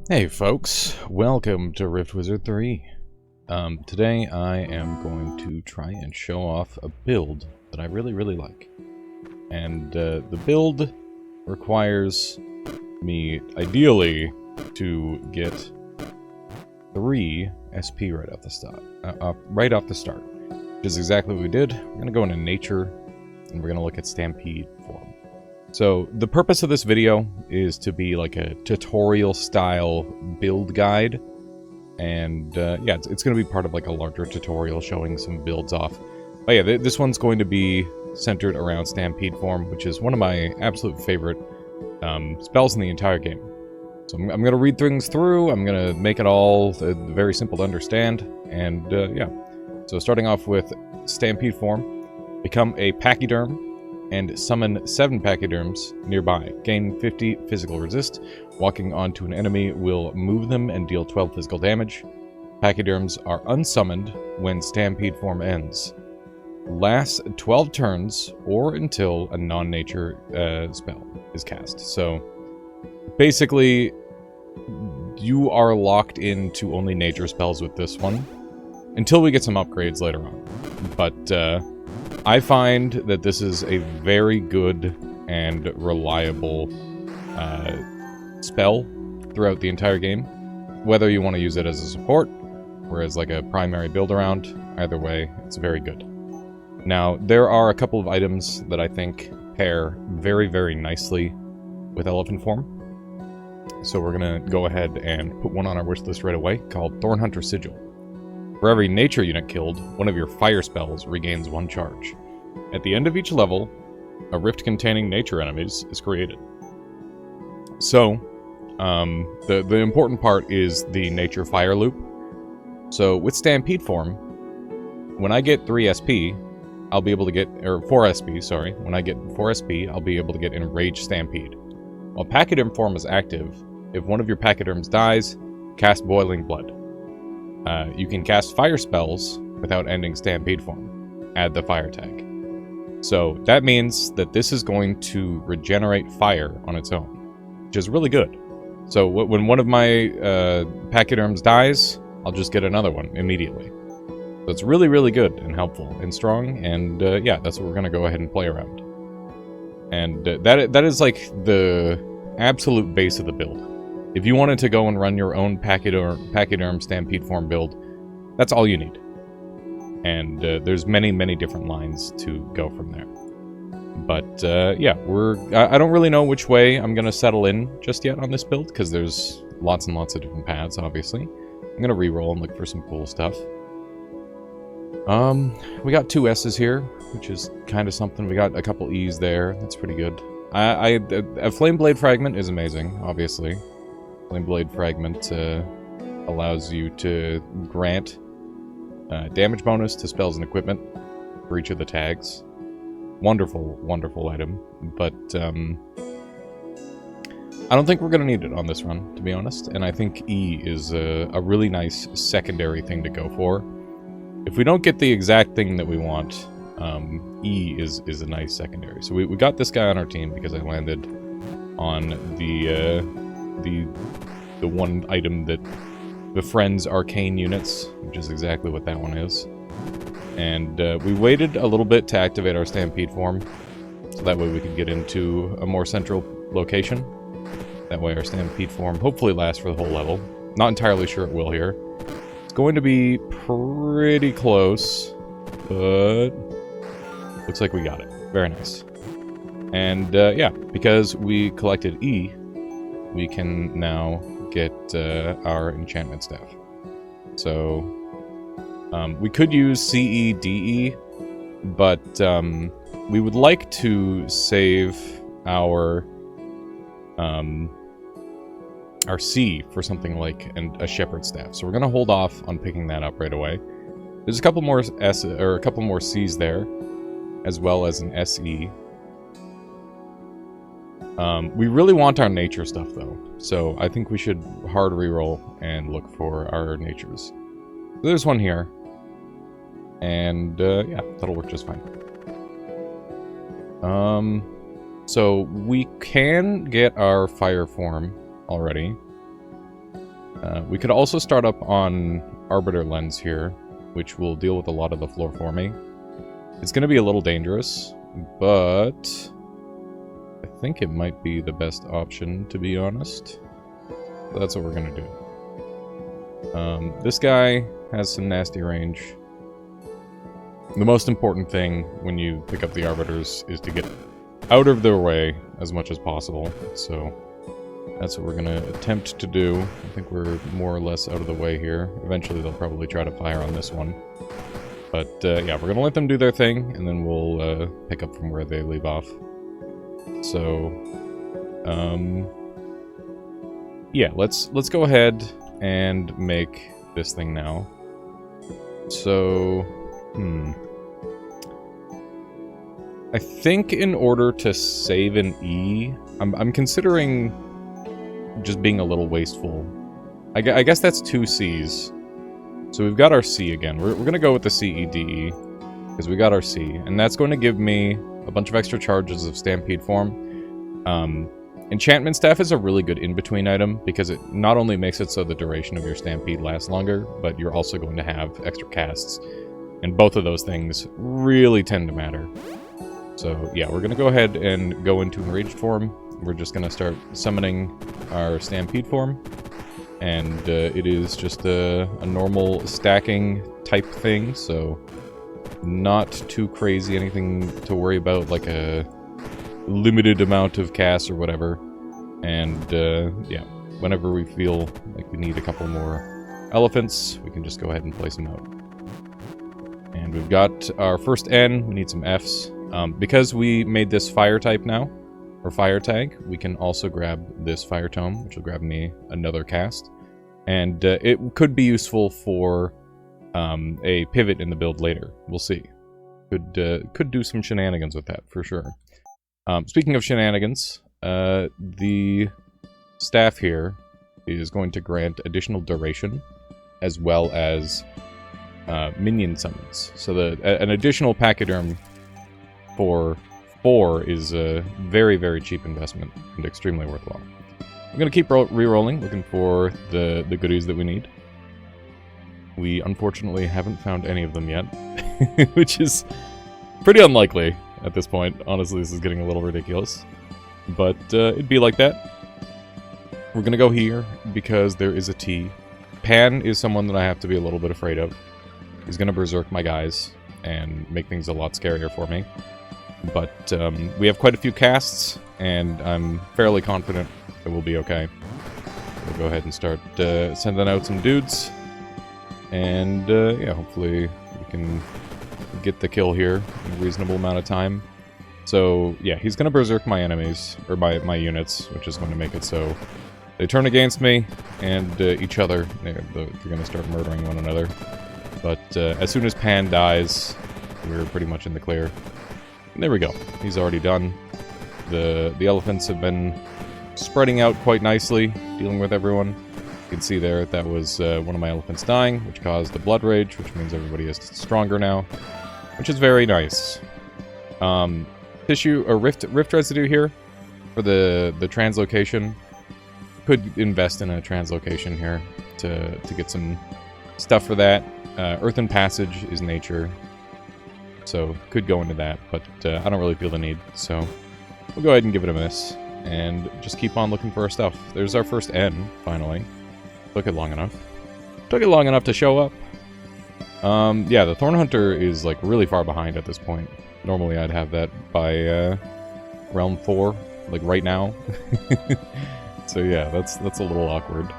Hey folks, welcome to Rift Wizard 3. Today I am going to try and show off a build that I really like. And the build requires me, ideally, to get 3 SP right off the start. Which is exactly what we did. We're going to go into Nature, and we're going to look at Stampede form. So, the purpose of this video is to be like a tutorial-style build guide. And, yeah, it's going to be part of like a larger tutorial showing some builds off. But yeah, this one's going to be centered around Stampede form, which is one of my absolute favorite spells in the entire game. So I'm going to read things through, I'm going to make it all very simple to understand, and, yeah. So starting off with Stampede form, become a Pachyderm, and summon 7 Pachyderms nearby. Gain 50 physical resist. Walking onto an enemy will move them and deal 12 physical damage. Pachyderms are unsummoned when Stampede form ends. Lasts 12 turns or until a non-nature spell is cast. So basically, you are locked into only nature spells with this one until we get some upgrades later on. But I find that this is a very good and reliable spell throughout the entire game. Whether you want to use it as a support, or as like a primary build-around, either way, it's very good. Now, there are a couple of items that I think pair very nicely with Elephant form. So we're going to go ahead and put one on our wish list right away, called Thornhunter Sigil. For every nature unit killed, one of your fire spells regains 1 charge. At the end of each level, a rift containing nature enemies is created. So, the important part is the nature fire loop. So, with Stampede form, when I get 3 SP, I'll be able to get, or 4 SP, sorry. When I get 4 SP, I'll be able to get Enraged Stampede. While Pachyderm form is active, if one of your Pachyderms dies, cast Boiling Blood. You can cast fire spells without ending Stampede form. Add the fire tag. So that means that this is going to regenerate fire on its own, which is really good. So when one of my Pachyderms dies, I'll just get another one immediately. So it's really good and helpful and strong, and yeah, that's what we're going to go ahead and play around. And that is like the absolute base of the build. If you wanted to go and run your own Pachyderm Stampede form build, that's all you need. And there's many different lines to go from there. But yeah, I don't really know which way I'm going to settle in just yet on this build, because there's lots and lots of different paths, obviously. I'm going to reroll and look for some cool stuff. We got 2 S's here, which is kind of something. We got a couple E's there. That's pretty good. A Flame Blade Fragment is amazing, obviously. Flame Blade Fragment allows you to grant damage bonus to spells and equipment for each of the tags. Wonderful item. But I don't think we're going to need it on this run, to be honest. And I think E is a really nice secondary thing to go for. If we don't get the exact thing that we want, E is a nice secondary. So we got this guy on our team because I landed on the one item that befriends arcane units, which is exactly what that one is. And we waited a little bit to activate our Stampede form, so that way we could get into a more central location. That way our Stampede form hopefully lasts for the whole level. Not entirely sure it will here. It's going to be pretty close, but looks like we got it. Very nice. And yeah, because we collected E, we can now get our enchantment staff. So we could use CE, DE, but we would like to save our C for something like a shepherd's staff. So we're gonna hold off on picking that up right away. There's a couple more a couple more C's there, as well as an SE. We really want our nature stuff, though, so I think we should hard reroll and look for our natures. So there's one here, and yeah, that'll work just fine. So we can get our fire form already. We could also start up on Arbiter Lens here, which will deal with a lot of the floor for me. It's going to be a little dangerous, but I think it might be the best option, to be honest. So that's what we're going to do. This guy has some nasty range. The most important thing when you pick up the Arbiters is to get out of their way as much as possible. So that's what we're going to attempt to do. I think we're more or less out of the way here. Eventually they'll probably try to fire on this one. But yeah, we're going to let them do their thing, and then we'll pick up from where they leave off. So, yeah, let's go ahead and make this thing now. So, I think in order to save an E, I'm considering just being a little wasteful. I guess that's 2 C's. So we've got our C again. We're going to go with the CEDE, because we got our C. And that's going to give me a bunch of extra charges of Stampede form. Enchantment Staff is a really good in-between item, because it not only makes it so the duration of your Stampede lasts longer, but you're also going to have extra casts. And both of those things really tend to matter. So yeah, we're going to go ahead and go into Enraged form. We're just going to start summoning our Stampede form. And it is just a normal stacking type thing, so not too crazy, anything to worry about, like a limited amount of casts or whatever. And yeah, whenever we feel like we need a couple more elephants, we can just go ahead and place them out. And we've got our first N, we need some Fs. Because we made this fire type now, or fire tag, we can also grab this fire tome, which will grab me another cast. And it could be useful for a pivot in the build later. We'll see. Could do some shenanigans with that, for sure. Speaking of shenanigans, the staff here is going to grant additional duration, as well as minion summons. So an additional Pachyderm for 4 is a very, very cheap investment and extremely worthwhile. I'm going to keep re-rolling, looking for the goodies that we need. We unfortunately haven't found any of them yet, which is pretty unlikely at this point. Honestly, this is getting a little ridiculous. But it'd be like that. We're going to go here because there is a T. Pan is someone that I have to be a little bit afraid of. He's going to berserk my guys and make things a lot scarier for me. But we have quite a few casts, and I'm fairly confident it will be okay. We'll go ahead and start sending out some dudes. And yeah, hopefully we can get the kill here in a reasonable amount of time. So yeah, he's going to berserk my enemies, or my units, which is going to make it so they turn against me and each other. They're going to start murdering one another. But as soon as Pan dies, we're pretty much in the clear. And there we go. He's already done. The elephants have been spreading out quite nicely, dealing with everyone. You can see there that was one of my elephants dying, which caused the blood rage, which means everybody is stronger now, which is very nice. Tissue or rift residue here for the translocation. Could invest in a translocation here to get some stuff for that. Earthen Passage is nature, so could go into that, but I don't really feel the need, so we'll go ahead and give it a miss, and just keep on looking for our stuff. There's our first N, finally. Took it long enough. Took it long enough to show up. Yeah, the Thorn Hunter is, like, really far behind at this point. Normally I'd have that by Realm 4, like, right now. So yeah, that's a little awkward.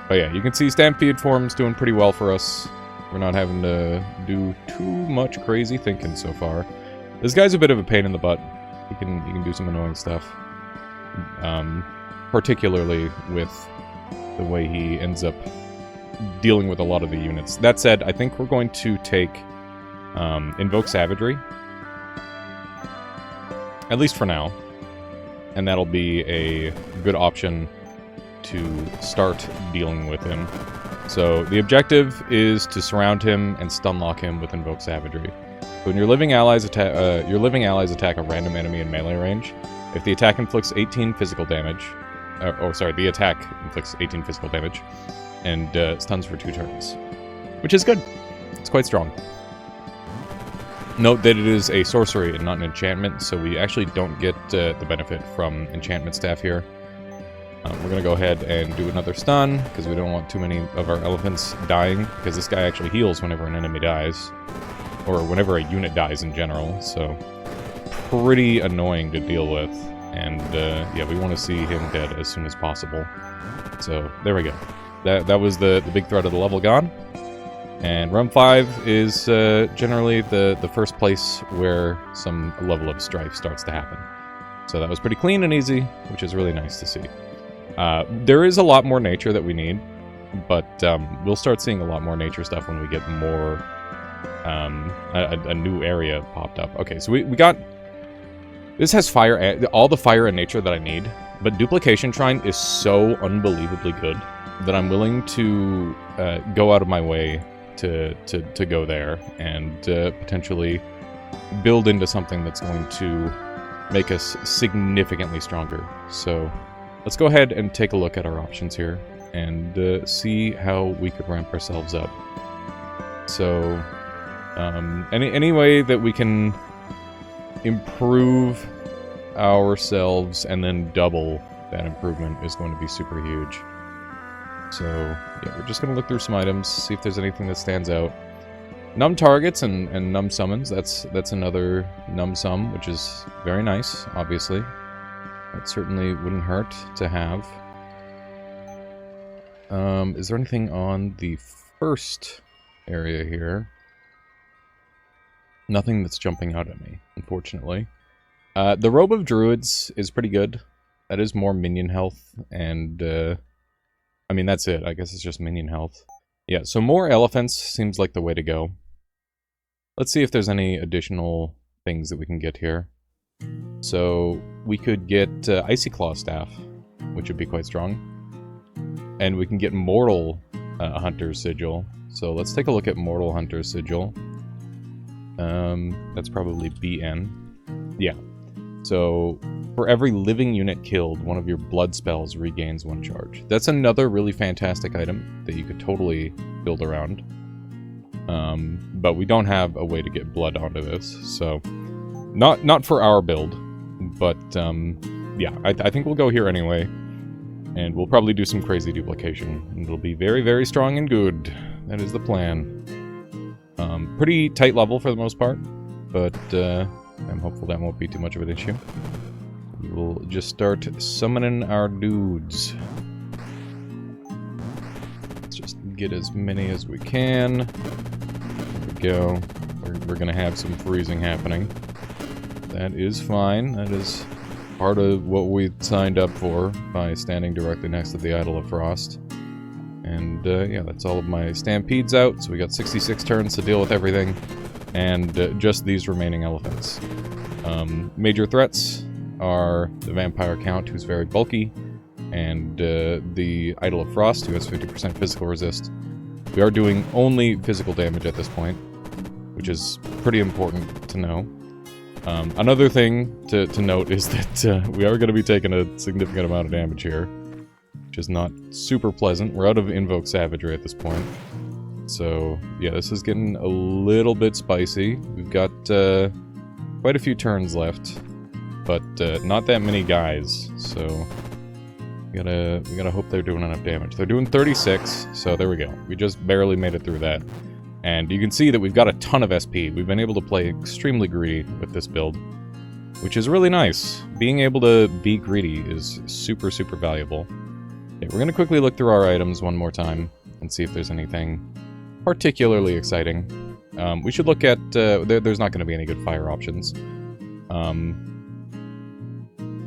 But yeah, you can see Stampede form's doing pretty well for us. We're not having to do too much crazy thinking so far. This guy's a bit of a pain in the butt. He can do some annoying stuff. Particularly with the way he ends up dealing with a lot of the units. That said, I think we're going to take Invoke Savagery. At least for now. And that'll be a good option to start dealing with him. So the objective is to surround him and stun lock him with Invoke Savagery. When your living allies attack a random enemy in melee range, if the attack inflicts 18 physical damage, Sorry, the attack inflicts 18 physical damage, and stuns for 2 turns, which is good. It's quite strong. Note that it is a sorcery and not an enchantment, so we actually don't get the benefit from enchantment staff here. We're going to go ahead and do another stun, because we don't want too many of our elephants dying, because this guy actually heals whenever an enemy dies, or whenever a unit dies in general, so pretty annoying to deal with. And, yeah, we want to see him dead as soon as possible. So, there we go. That was the big threat of the level gone. And round 5 is generally the first place where some level of strife starts to happen. So that was pretty clean and easy, which is really nice to see. There is a lot more nature that we need, but we'll start seeing a lot more nature stuff when we get more... a new area popped up. Okay, so we got... This has fire, all the fire and nature that I need, but Duplication Shrine is so unbelievably good that I'm willing to go out of my way to go there and potentially build into something that's going to make us significantly stronger. So let's go ahead and take a look at our options here and see how we could ramp ourselves up. So any way that we can improve ourselves and then double that improvement is going to be super huge. So yeah, we're just going to look through some items, see if there's anything that stands out. Numb targets and numb summons, that's another numb sum, which is very nice, obviously. That certainly wouldn't hurt to have. Is there anything on the first area here? Nothing that's jumping out at me, unfortunately. The Robe of Druids is pretty good. That is more minion health, and, I mean, that's it. I guess it's just minion health. Yeah, so more elephants seems like the way to go. Let's see if there's any additional things that we can get here. So, we could get Icy Claw Staff, which would be quite strong. And we can get Mortal Hunter's Sigil. So, let's take a look at Mortal Hunter's Sigil. That's probably BN. Yeah. So, for every living unit killed, one of your blood spells regains 1 charge. That's another really fantastic item that you could totally build around. But we don't have a way to get blood onto this, so... Not for our build, but, yeah, I think we'll go here anyway. And we'll probably do some crazy duplication, and it'll be very, very strong and good. That is the plan. Pretty tight level for the most part, but I'm hopeful that won't be too much of an issue. We will just start summoning our dudes. Let's just get as many as we can. There we go. We're gonna have some freezing happening. That is fine. That is part of what we signed up for by standing directly next to the Idol of Frost. And, yeah, that's all of my Stampedes out, so we got 66 turns to deal with everything, and just these remaining elephants. Major threats are the Vampire Count, who's very bulky, and the Idol of Frost, who has 50% physical resist. We are doing only physical damage at this point, which is pretty important to know. Another thing to note is that we are going to be taking a significant amount of damage here, which is not super pleasant. We're out of Invoke Savagery at this point. So, yeah, this is getting a little bit spicy. We've got quite a few turns left, but not that many guys, so we gotta hope they're doing enough damage. They're doing 36, so there we go. We just barely made it through that. And you can see that we've got a ton of SP. We've been able to play extremely greedy with this build, which is really nice. Being able to be greedy is super, super valuable. Okay, we're going to quickly look through our items one more time and see if there's anything particularly exciting. We should look at... there's not going to be any good fire options.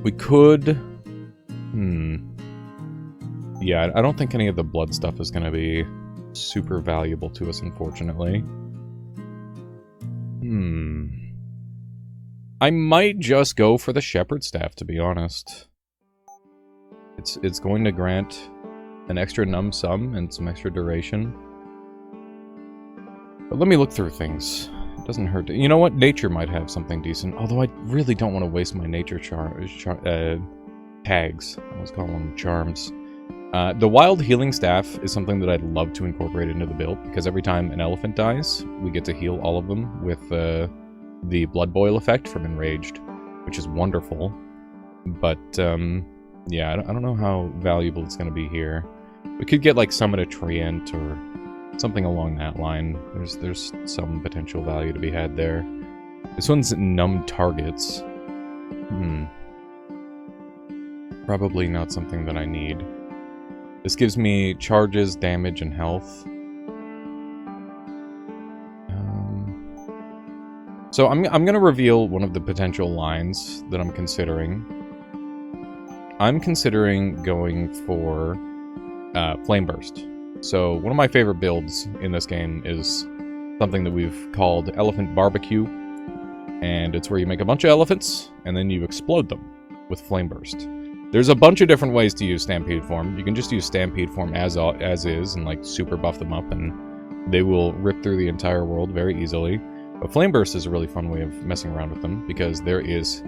We could... Yeah, I don't think any of the blood stuff is going to be super valuable to us, unfortunately. I might just go for the Shepherd Staff, to be honest. It's going to grant an extra numb sum and some extra duration. But let me look through things. It doesn't hurt to... You know what? Nature might have something decent. Although I really don't want to waste my nature tags. I always call them charms. The wild healing staff is something that I'd love to incorporate into the build, because every time an elephant dies, we get to heal all of them with the blood boil effect from Enraged, which is wonderful. But, yeah, I don't know how valuable it's going to be here. We could get, like, summon a treant or something along that line. There's some potential value to be had there. This one's numb targets. Probably not something that I need. This gives me charges, damage, and health. So I'm gonna reveal one of the potential lines that I'm considering. I'm considering going for Flame Burst. So one of my favorite builds in this game is something that we've called Elephant BBQ, and it's where you make a bunch of elephants and then you explode them with Flame Burst. There's a bunch of different ways to use Stampede form. You can just use Stampede form as is and like super buff them up, and they will rip through the entire world very easily. But Flame Burst is a really fun way of messing around with them, because there is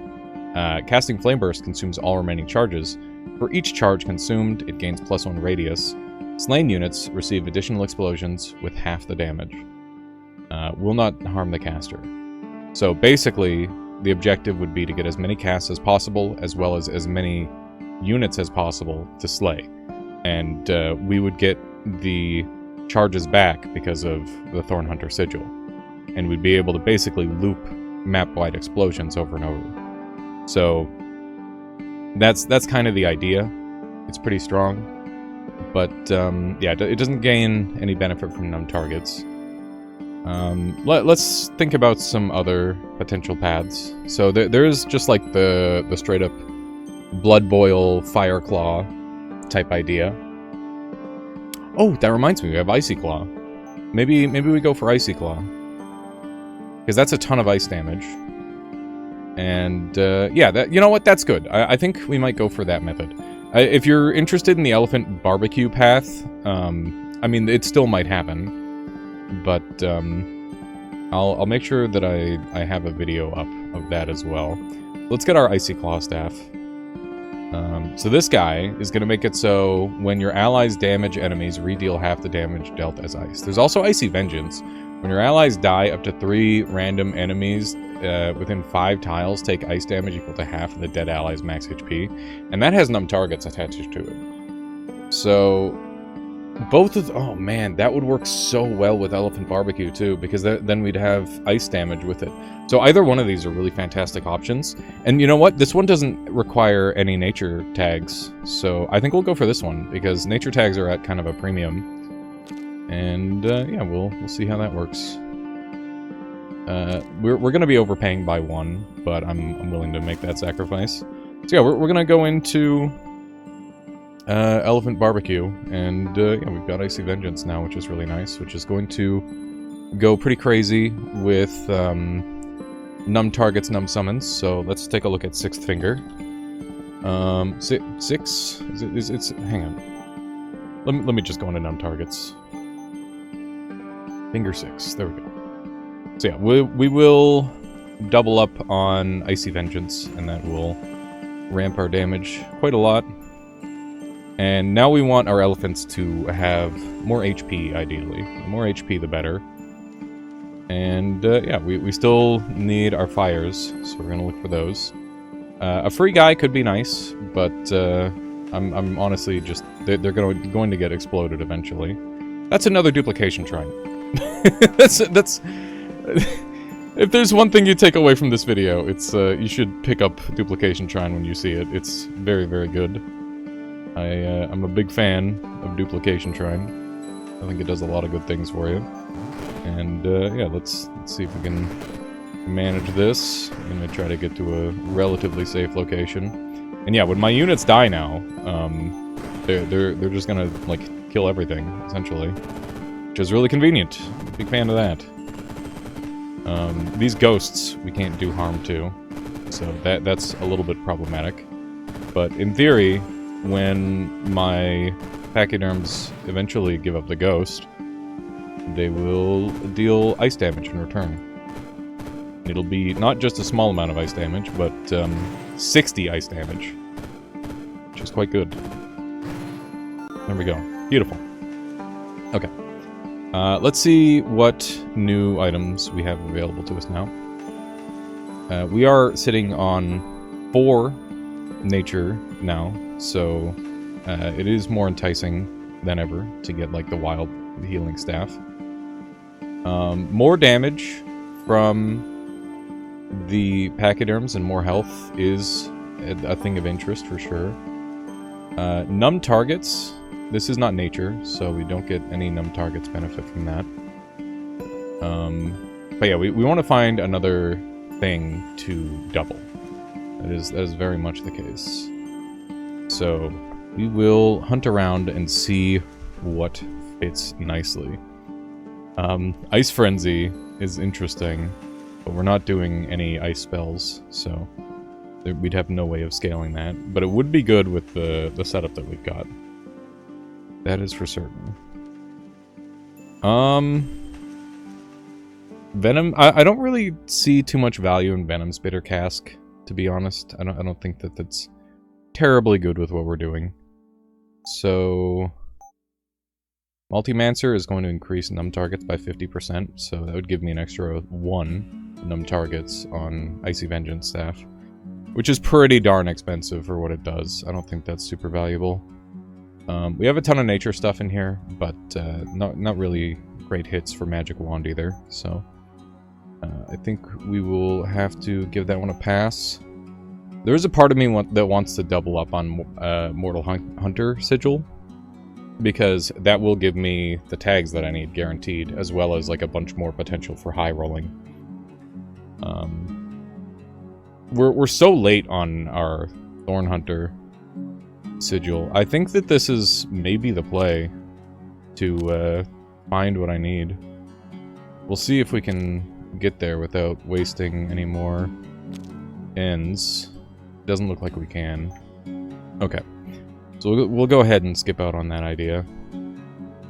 casting Flame Burst consumes all remaining charges. For each charge consumed, it gains +1 radius. Slain units receive additional explosions with half the damage. Will not harm the caster. So basically, the objective would be to get as many casts as possible, as well as many units as possible to slay. And we would get the charges back because of the Thorn Hunter Sigil. And we'd be able to basically loop map-wide explosions over and over. So that's kind of the idea. It's pretty strong. But, yeah, it doesn't gain any benefit from numb targets. Let's think about some other potential paths. So there's just like the straight-up Blood Boil, Fire Claw type idea. Oh, that reminds me, we have Icy Claw. Maybe we go for Icy Claw. Because that's a ton of ice damage. And, yeah, you know what? That's good. I think we might go for that method. If you're interested in the Elephant BBQ path, I mean, it still might happen. But, I'll make sure that I have a video up of that as well. Let's get our Icy Claw staff. So this guy is going to make it so when your allies damage enemies, redeal half the damage dealt as ice. There's also Icy Vengeance. When your allies die, up to 3 random enemies within 5 tiles take ice damage equal to half of the dead ally's max HP. And that has numb targets attached to it. So both of... oh man, that would work so well with Elephant BBQ too, because then we'd have ice damage with it. So either one of these are really fantastic options. And you know what? This one doesn't require any nature tags. So I think we'll go for this one, because nature tags are at kind of a premium. And, yeah, we'll see how that works. We're going to be overpaying by 1, but I'm willing to make that sacrifice. So yeah, we're going to go into Elephant BBQ, and yeah, we've got Icy Vengeance now, which is really nice, which is going to go pretty crazy with numb targets, numb summons. So let's take a look at 6th Finger. 6? It's hang on. Let me just go into numb targets. Finger 6. There we go. So yeah, we will double up on Icy Vengeance, and that will ramp our damage quite a lot. And now we want our elephants to have more HP, ideally. The more HP, the better. And yeah, we still need our fires, so we're going to look for those. A free guy could be nice, but I'm honestly just... they're going to get exploded eventually. That's another duplication shrine. that's if there's one thing you take away from this video, it's you should pick up Duplication Shrine when you see it. It's very, very good. I'm a big fan of Duplication Shrine. I think it does a lot of good things for you. And yeah, let's see if we can manage this. I'm gonna try to get to a relatively safe location. And yeah, when my units die now, they're just gonna like kill everything essentially, which is really convenient. Big fan of that. These ghosts we can't do harm to, so that's a little bit problematic. But in theory, when my Pachyderms eventually give up the ghost, they will deal ice damage in return. It'll be not just a small amount of ice damage, but 60 ice damage. which is quite good. There we go. Beautiful. Okay. Let's see what new items we have available to us now. We are sitting on 4 nature now, so it is more enticing than ever to get like the wild healing staff. More damage from the pachyderms and more health is a thing of interest for sure. Numb targets. This is not nature, so we don't get any numb targets benefit from that. But yeah, we want to find another thing to double. That is very much the case. So we will hunt around and see what fits nicely. Ice Frenzy is interesting, but we're not doing any ice spells, so we'd have no way of scaling that. But it would be good with the setup that we've got. That is for certain. Venom. I don't really see too much value in Venom's Bitter Cask, to be honest. I don't think that that's terribly good with what we're doing. So Multi-Mancer is going to increase numb targets by 50%, so that would give me an extra 1 numb targets on Icy Vengeance staff, which is pretty darn expensive for what it does. I don't think that's super valuable. We have a ton of nature stuff in here, but not really great hits for Magic Wand either, so I think we will have to give that one a pass. There is a part of me that wants to double up on Mortal Hunter Sigil, because that will give me the tags that I need guaranteed, as well as like a bunch more potential for high rolling. We're so late on our Thorn Hunter Sigil. I think that this is maybe the play to find what I need. We'll see if we can get there without wasting any more ends. Doesn't look like we can. Okay. So we'll go ahead and skip out on that idea.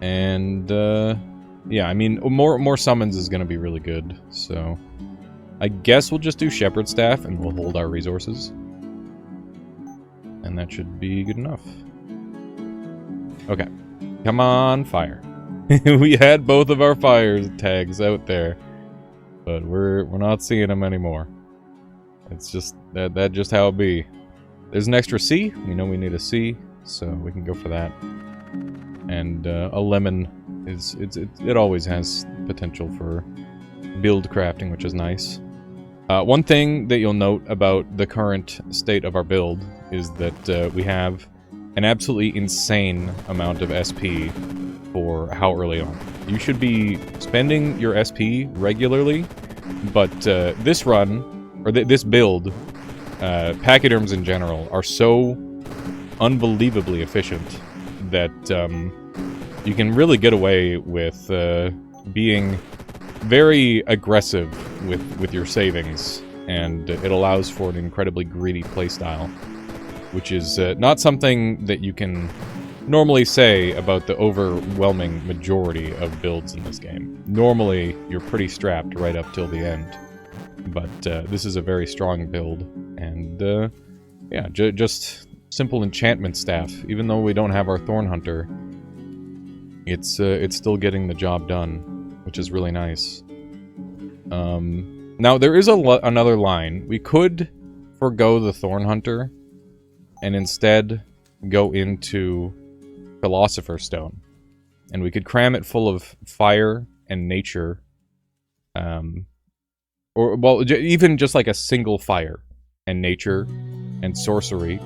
And, yeah, I mean, more summons is going to be really good, so I guess we'll just do Shepherd Staff and we'll hold our resources. And that should be good enough. Okay. Come on, fire. We had both of our fire tags out there, but we're not seeing them anymore. It's just, that just how it be. There's an extra C. We know we need a C, so we can go for that. And a lemon it always has potential for build crafting, which is nice. One thing that you'll note about the current state of our build is that we have an absolutely insane amount of SP for how early on. You should be spending your SP regularly, but this run, or this build, pachyderms in general, are so unbelievably efficient that you can really get away with being very aggressive with your savings, and it allows for an incredibly greedy playstyle, which is not something that you can normally say about the overwhelming majority of builds in this game. Normally, you're pretty strapped right up till the end, but this is a very strong build, and yeah, just simple enchantment staff. Even though we don't have our Thorn Hunter, it's still getting the job done, which is really nice. Now, there is another line. We could forgo the Thorn Hunter and instead go into Philosopher's Stone. And we could cram it full of fire and nature. Or, well, even just like a single fire and nature and sorcery.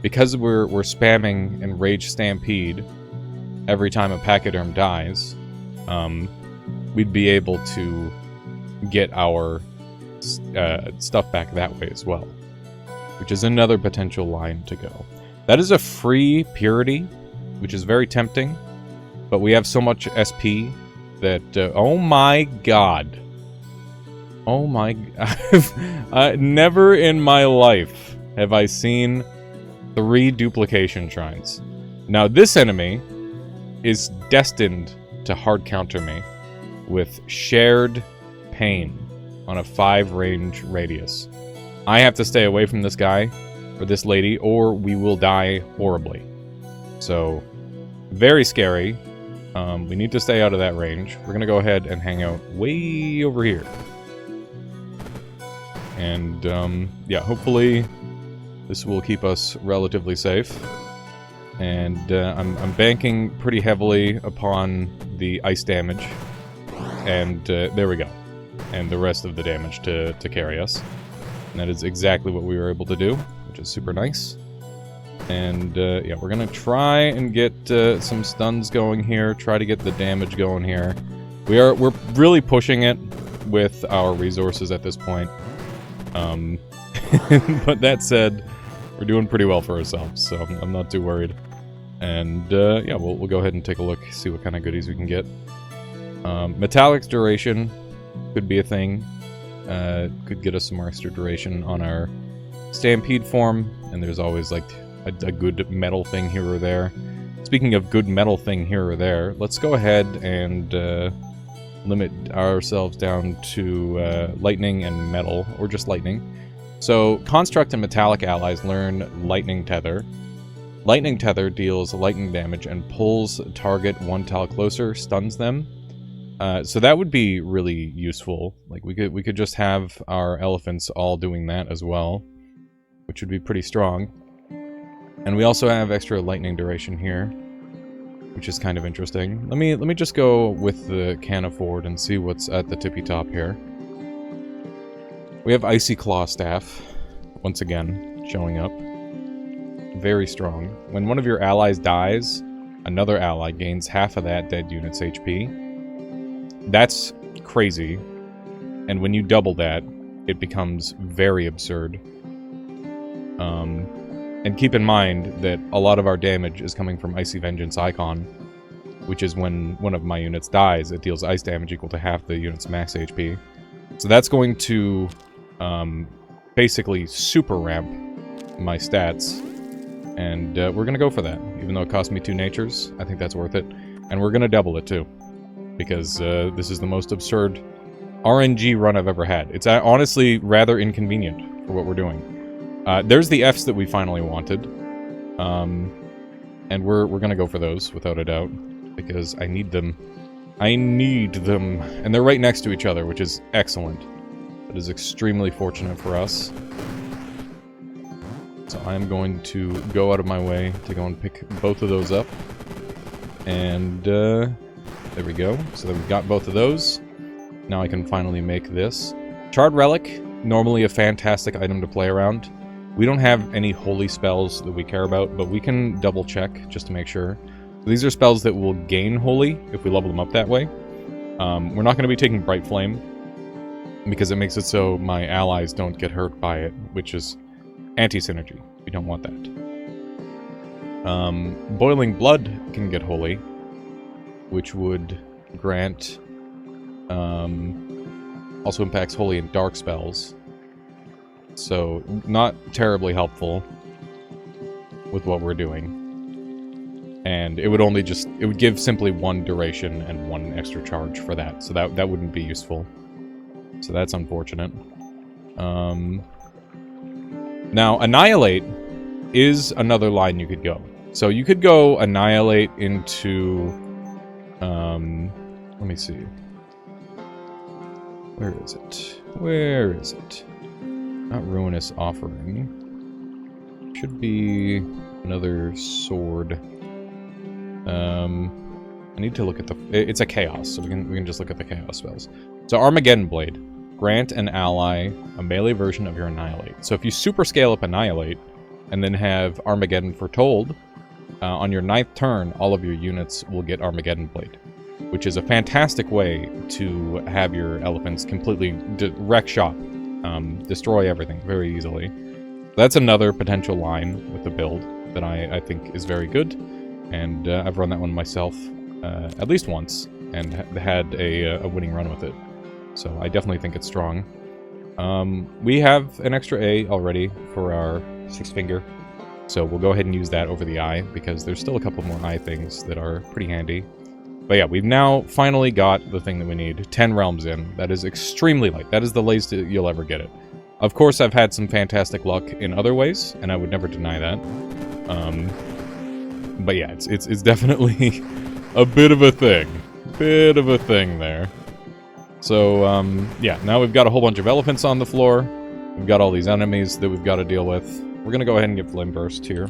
Because we're spamming Enraged Stampede every time a pachyderm dies, we'd be able to get our stuff back that way as well, which is another potential line to go. That is a free purity, which is very tempting, but we have so much SP that, oh my god. Oh my god. Never in my life have I seen 3 duplication shrines. Now, this enemy is destined to hard counter me with Shared Pain on a 5 range radius. I have to stay away from this guy for this lady, or we will die horribly. So, very scary. We need to stay out of that range. We're going to go ahead and hang out way over here. And, yeah, hopefully this will keep us relatively safe. And I'm banking pretty heavily upon the ice damage. And there we go. And the rest of the damage to carry us. And that is exactly what we were able to do, which is super nice. And yeah, we're going to try and get some stuns going here. Try to get the damage going here. We're really pushing it with our resources at this point. But that said, we're doing pretty well for ourselves, so I'm not too worried. And yeah, we'll go ahead and take a look, see what kind of goodies we can get. Metallic duration could be a thing. Could get us some extra duration on our Stampede form, and there's always like a good metal thing here or there. Speaking of good metal thing here or there, let's go ahead and limit ourselves down to lightning and metal, or just lightning. So, construct and metallic allies learn lightning tether. Lightning tether deals lightning damage and pulls target one tile closer, stuns them. So that would be really useful. Like we could just have our elephants all doing that as well, which would be pretty strong. And we also have extra lightning duration here, which is kind of interesting. Let me just go with the cannon forward and see what's at the tippy top here. We have Icy Claw Staff, once again, showing up. Very strong. When one of your allies dies, another ally gains half of that dead unit's HP. That's crazy. And when you double that, it becomes very absurd. And keep in mind that a lot of our damage is coming from Icy Vengeance Icon, which is when one of my units dies, it deals ice damage equal to half the unit's max HP. So that's going to basically super ramp my stats. And we're going to go for that. Even though it cost me 2 natures, I think that's worth it. And we're going to double it too. Because this is the most absurd RNG run I've ever had. It's honestly rather inconvenient for what we're doing. There's the Fs that we finally wanted. And we're going to go for those, without a doubt. Because I need them. I need them. And they're right next to each other, which is excellent. That is extremely fortunate for us. So I'm going to go out of my way to go and pick both of those up. And there we go. So we've got both of those. Now I can finally make this. Charred Relic, normally a fantastic item to play around. We don't have any holy spells that we care about, but we can double check just to make sure. These are spells that will gain holy if we level them up that way. We're not going to be taking Bright Flame because it makes it so my allies don't get hurt by it, which is anti-synergy. We don't want that. Boiling Blood can get holy, which would grant... also impacts holy and dark spells. So, not terribly helpful with what we're doing. And it would only just... it would give simply 1 duration and 1 extra charge for that. So that wouldn't be useful. So that's unfortunate. Now, Annihilate is another line you could go. So you could go Annihilate into... let me see. Where is it? Where is it? Not Ruinous Offering. Should be another sword. I need to look at the... it's a Chaos, so we can just look at the Chaos spells. So Armageddon Blade. Grant an ally a melee version of your Annihilate. So if you super scale up Annihilate, and then have Armageddon Foretold, on your 9th turn, all of your units will get Armageddon Blade. Which is a fantastic way to have your elephants completely wreck shop. Destroy everything very easily. That's another potential line with the build that I think is very good. And I've run that one myself at least once, and had a winning run with it. So I definitely think it's strong. We have an extra A already for our 6-finger. So we'll go ahead and use that over the eye, because there's still a couple more eye things that are pretty handy. But yeah, we've now finally got the thing that we need. 10 realms in. That is extremely light. That is the latest you'll ever get it. Of course, I've had some fantastic luck in other ways, and I would never deny that. But yeah, it's definitely a bit of a thing. Bit of a thing there. So, yeah, now we've got a whole bunch of elephants on the floor. We've got all these enemies that we've got to deal with. We're going to go ahead and get Flame Burst here.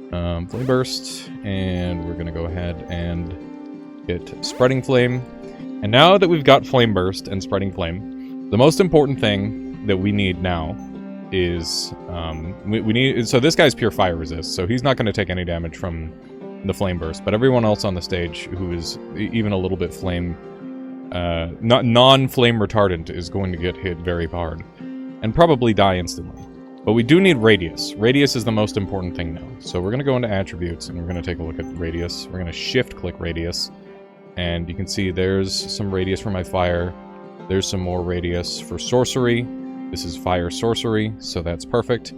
Flame Burst, and we're going to go ahead and get Spreading Flame. And now that we've got Flame Burst and Spreading Flame, the most important thing that we need now is, we need, so this guy's pure fire resist, so he's not going to take any damage from the Flame Burst, but everyone else on the stage who is even a little bit flame, non-flame retardant is going to get hit very hard, and probably die instantly. But we do need Radius. Radius is the most important thing now. So we're going to go into Attributes, and we're going to take a look at Radius. We're going to Shift-click Radius, and you can see there's some Radius for my Fire. There's some more Radius for Sorcery. This is Fire Sorcery, so that's perfect.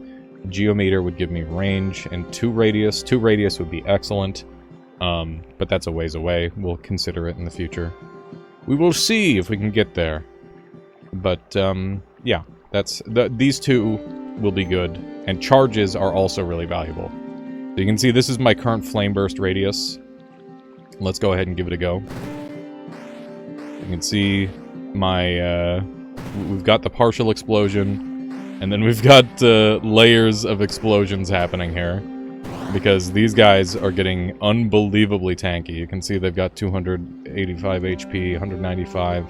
Geometer would give me range and 2 Radius. 2 Radius would be excellent, but that's a ways away. We'll consider it in the future. We will see if we can get there. But, yeah, these two will be good, and charges are also really valuable. So you can see this is my current Flame Burst radius. Let's go ahead and give it a go. You can see my, we've got the partial explosion, and then we've got layers of explosions happening here, because these guys are getting unbelievably tanky. You can see they've got 285 HP, 195.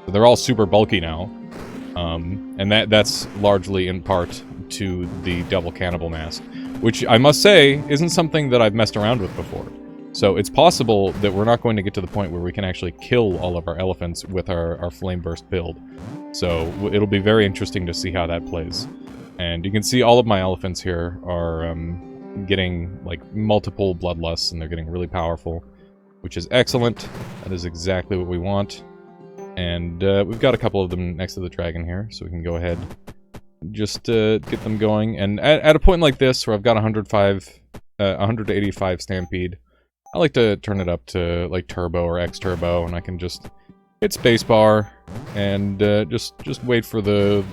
So they're all super bulky now. And that's largely in part to the double cannibal mask, which I must say isn't something that I've messed around with before. So it's possible that we're not going to get to the point where we can actually kill all of our elephants with our Flame Burst build. So it'll be very interesting to see how that plays. And you can see all of my elephants here are getting like multiple bloodlusts, and they're getting really powerful, which is excellent. That is exactly what we want. And we've got a couple of them next to the dragon here, so we can go ahead just get them going. And at a point like this, where I've got 185 Stampede, I like to turn it up to like Turbo or X Turbo, and I can just hit spacebar and just wait for the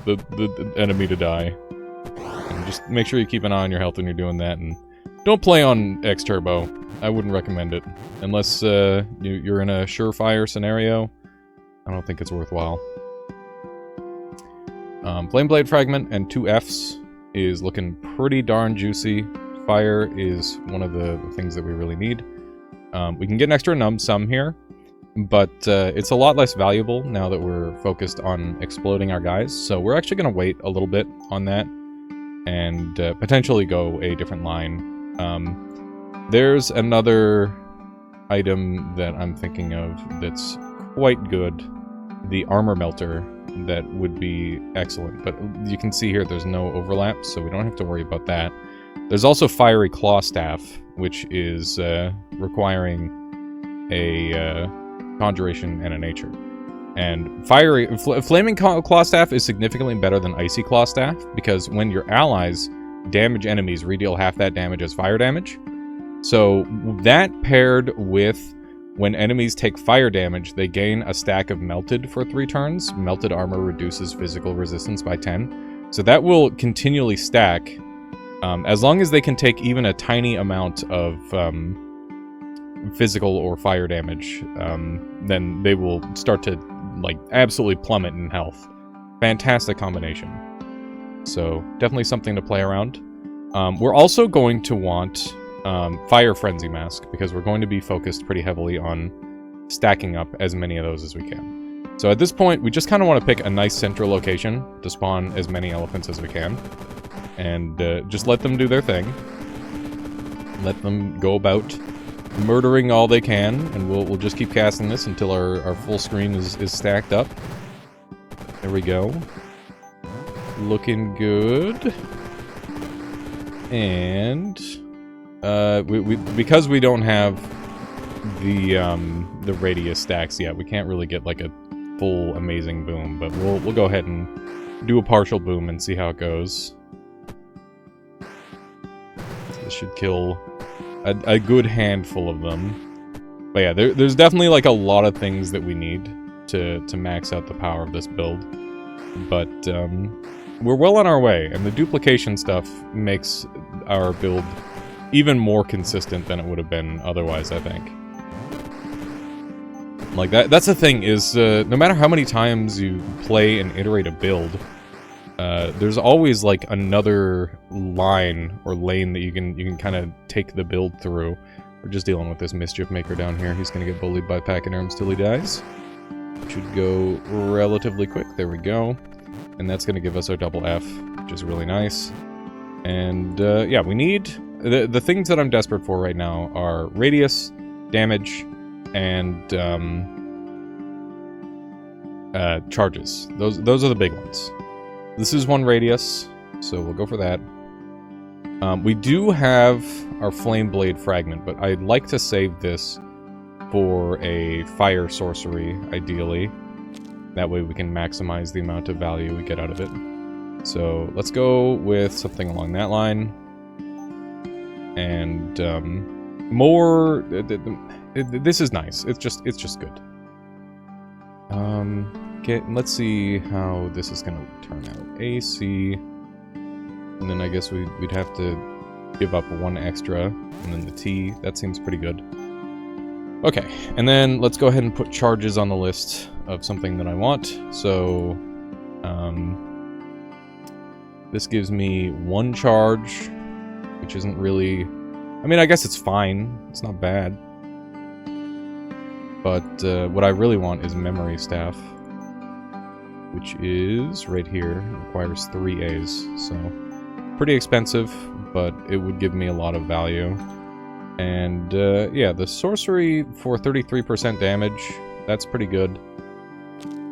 enemy to die. And just make sure you keep an eye on your health when you're doing that, and don't play on X Turbo. I wouldn't recommend it unless you're in a surefire scenario. I don't think it's worthwhile. Flame Blade Fragment and 2 Fs is looking pretty darn juicy. Fire is one of the things that we really need. We can get an extra numb sum here, but it's a lot less valuable now that we're focused on exploding our guys. So we're actually going to wait a little bit on that and potentially go a different line. There's another item that I'm thinking of that's quite good. The Armor Melter, that would be excellent, but you can see here there's no overlap, so we don't have to worry about that. There's also Fiery Claw Staff, which is requiring a Conjuration and a Nature. And Flaming Claw Staff is significantly better than Icy Claw Staff, because when your allies damage enemies, redeal half that damage as fire damage. So that paired with when enemies take fire damage, they gain a stack of Melted for 3 turns. Melted armor reduces physical resistance by 10. So that will continually stack. As long as they can take even a tiny amount of physical or fire damage, then they will start to like absolutely plummet in health. Fantastic combination. So definitely something to play around. We're also going to want Fire Frenzy Mask, because we're going to be focused pretty heavily on stacking up as many of those as we can. So at this point, we just kind of want to pick a nice central location to spawn as many elephants as we can. And just let them do their thing. Let them go about murdering all they can, and we'll just keep casting this until our full screen is stacked up. There we go. Looking good. And because we don't have the radius stacks yet, we can't really get like a full amazing boom, but we'll go ahead and do a partial boom and see how it goes. This should kill a good handful of them. But yeah, there's definitely like a lot of things that we need to max out the power of this build. But we're well on our way, and the duplication stuff makes our build even more consistent than it would have been otherwise, I think. Like, that's the thing, is no matter how many times you play and iterate a build, there's always, like, another line or lane that you can kind of take the build through. We're just dealing with this Mischief Maker down here. He's going to get bullied by Pachyderms till he dies. Should go relatively quick. There we go. And that's going to give us our double F, which is really nice. And, yeah, we need... The things that I'm desperate for right now are radius, damage, and charges. Those are the big ones. This is one radius, so we'll go for that. We do have our Flame Blade Fragment, but I'd like to save this for a fire sorcery, ideally. That way we can maximize the amount of value we get out of it. So let's go with something along that line. And more... this is nice. It's just good. Okay, let's see how this is going to turn out. AC, and then I guess we'd have to give up one extra, and then the T. That seems pretty good. Okay, and then let's go ahead and put charges on the list of something that I want. So, this gives me one charge, which isn't really... I mean, I guess it's fine. It's not bad. But what I really want is Memory Staff, which is right here. It requires 3 A's, so pretty expensive, but it would give me a lot of value. And yeah, the sorcery for 33% damage, that's pretty good.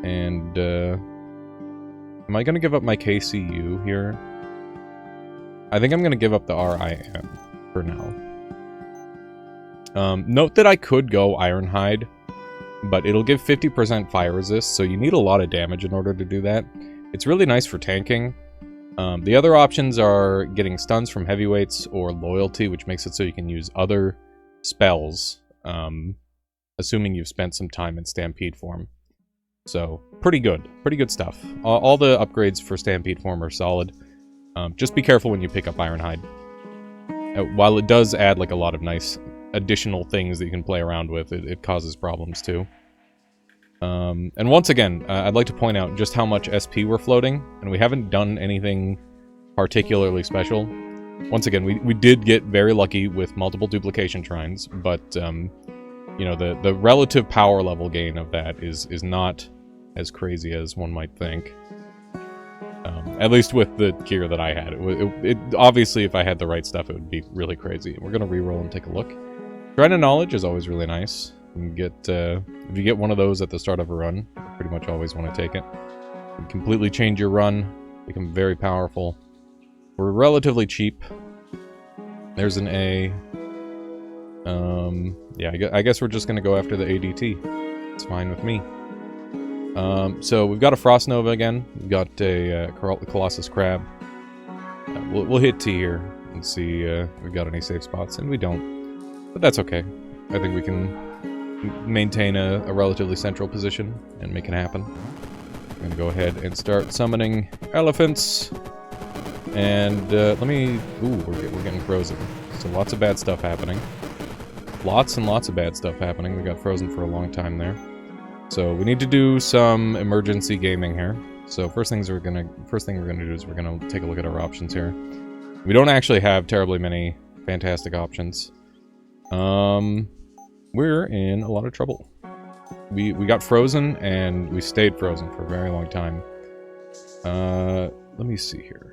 And am I going to give up my KCU here? I think I'm going to give up the RIM for now. Note that I could go Ironhide, but it'll give 50% fire resist, so you need a lot of damage in order to do that. It's really nice for tanking. The other options are getting stuns from heavyweights or loyalty, which makes it so you can use other spells, assuming you've spent some time in Stampede form. So, pretty good stuff. All the upgrades for Stampede form are solid. Just be careful when you pick up Ironhide. While it does add like a lot of nice additional things that you can play around with, it causes problems too. And once again, I'd like to point out just how much SP we're floating, and we haven't done anything particularly special. Once again, we did get very lucky with multiple duplication shrines, but you know, the relative power level gain of that is not as crazy as one might think. At least with the gear that I had. It obviously, if I had the right stuff, it would be really crazy. We're gonna reroll and take a look. Shrine of Knowledge is always really nice. You can get, if you get one of those at the start of a run, you pretty much always want to take it. You can completely change your run, become very powerful. We're relatively cheap. There's an A. Yeah, I guess we're just going to go after the ADT. It's fine with me. So we've got a Frost Nova again. We've got a Colossus Crab. We'll hit T here and see if we've got any safe spots, and we don't. But that's okay. I think we can maintain a relatively central position and make it happen. I'm going to go ahead and start summoning elephants. And let me... Ooh, we're getting frozen. So lots of bad stuff happening. Lots and lots of bad stuff happening. We got frozen for a long time there. So we need to do some emergency gaming here. So first thing we're gonna do is we're gonna take a look at our options here. We don't actually have terribly many fantastic options. We're in a lot of trouble. We got frozen and we stayed frozen for a very long time. Let me see here.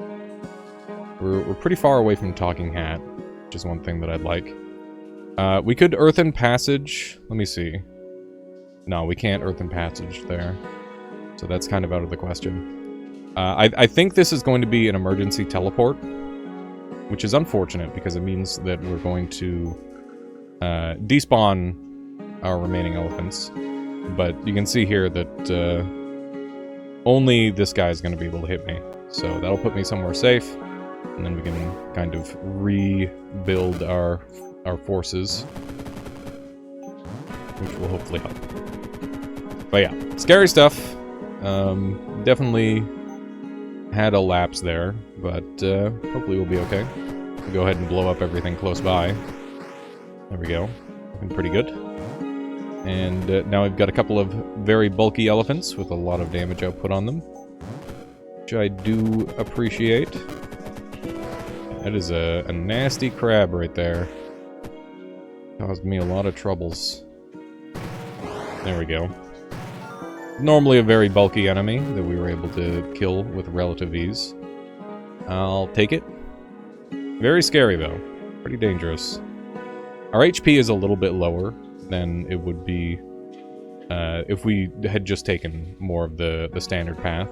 We're pretty far away from Talking Hat, which is one thing that I'd like. We could Earthen Passage. Let me see. No, we can't Earthen Passage there. So that's kind of out of the question. I think this is going to be an emergency teleport, which is unfortunate because it means that we're going to despawn our remaining elephants. But you can see here that only this guy is going to be able to hit me. So that'll put me somewhere safe. And then we can kind of rebuild our forces, which will hopefully help. But yeah, scary stuff. Definitely had a lapse there, but hopefully we'll be okay. We'll go ahead and blow up everything close by. There we go. Looking pretty good. And now we've got a couple of very bulky elephants with a lot of damage output on them, which I do appreciate. That is a nasty crab right there. Caused me a lot of troubles. There we go. Normally a very bulky enemy that we were able to kill with relative ease. I'll take it. Very scary though. Pretty dangerous. Our HP is a little bit lower than it would be if we had just taken more of the standard path.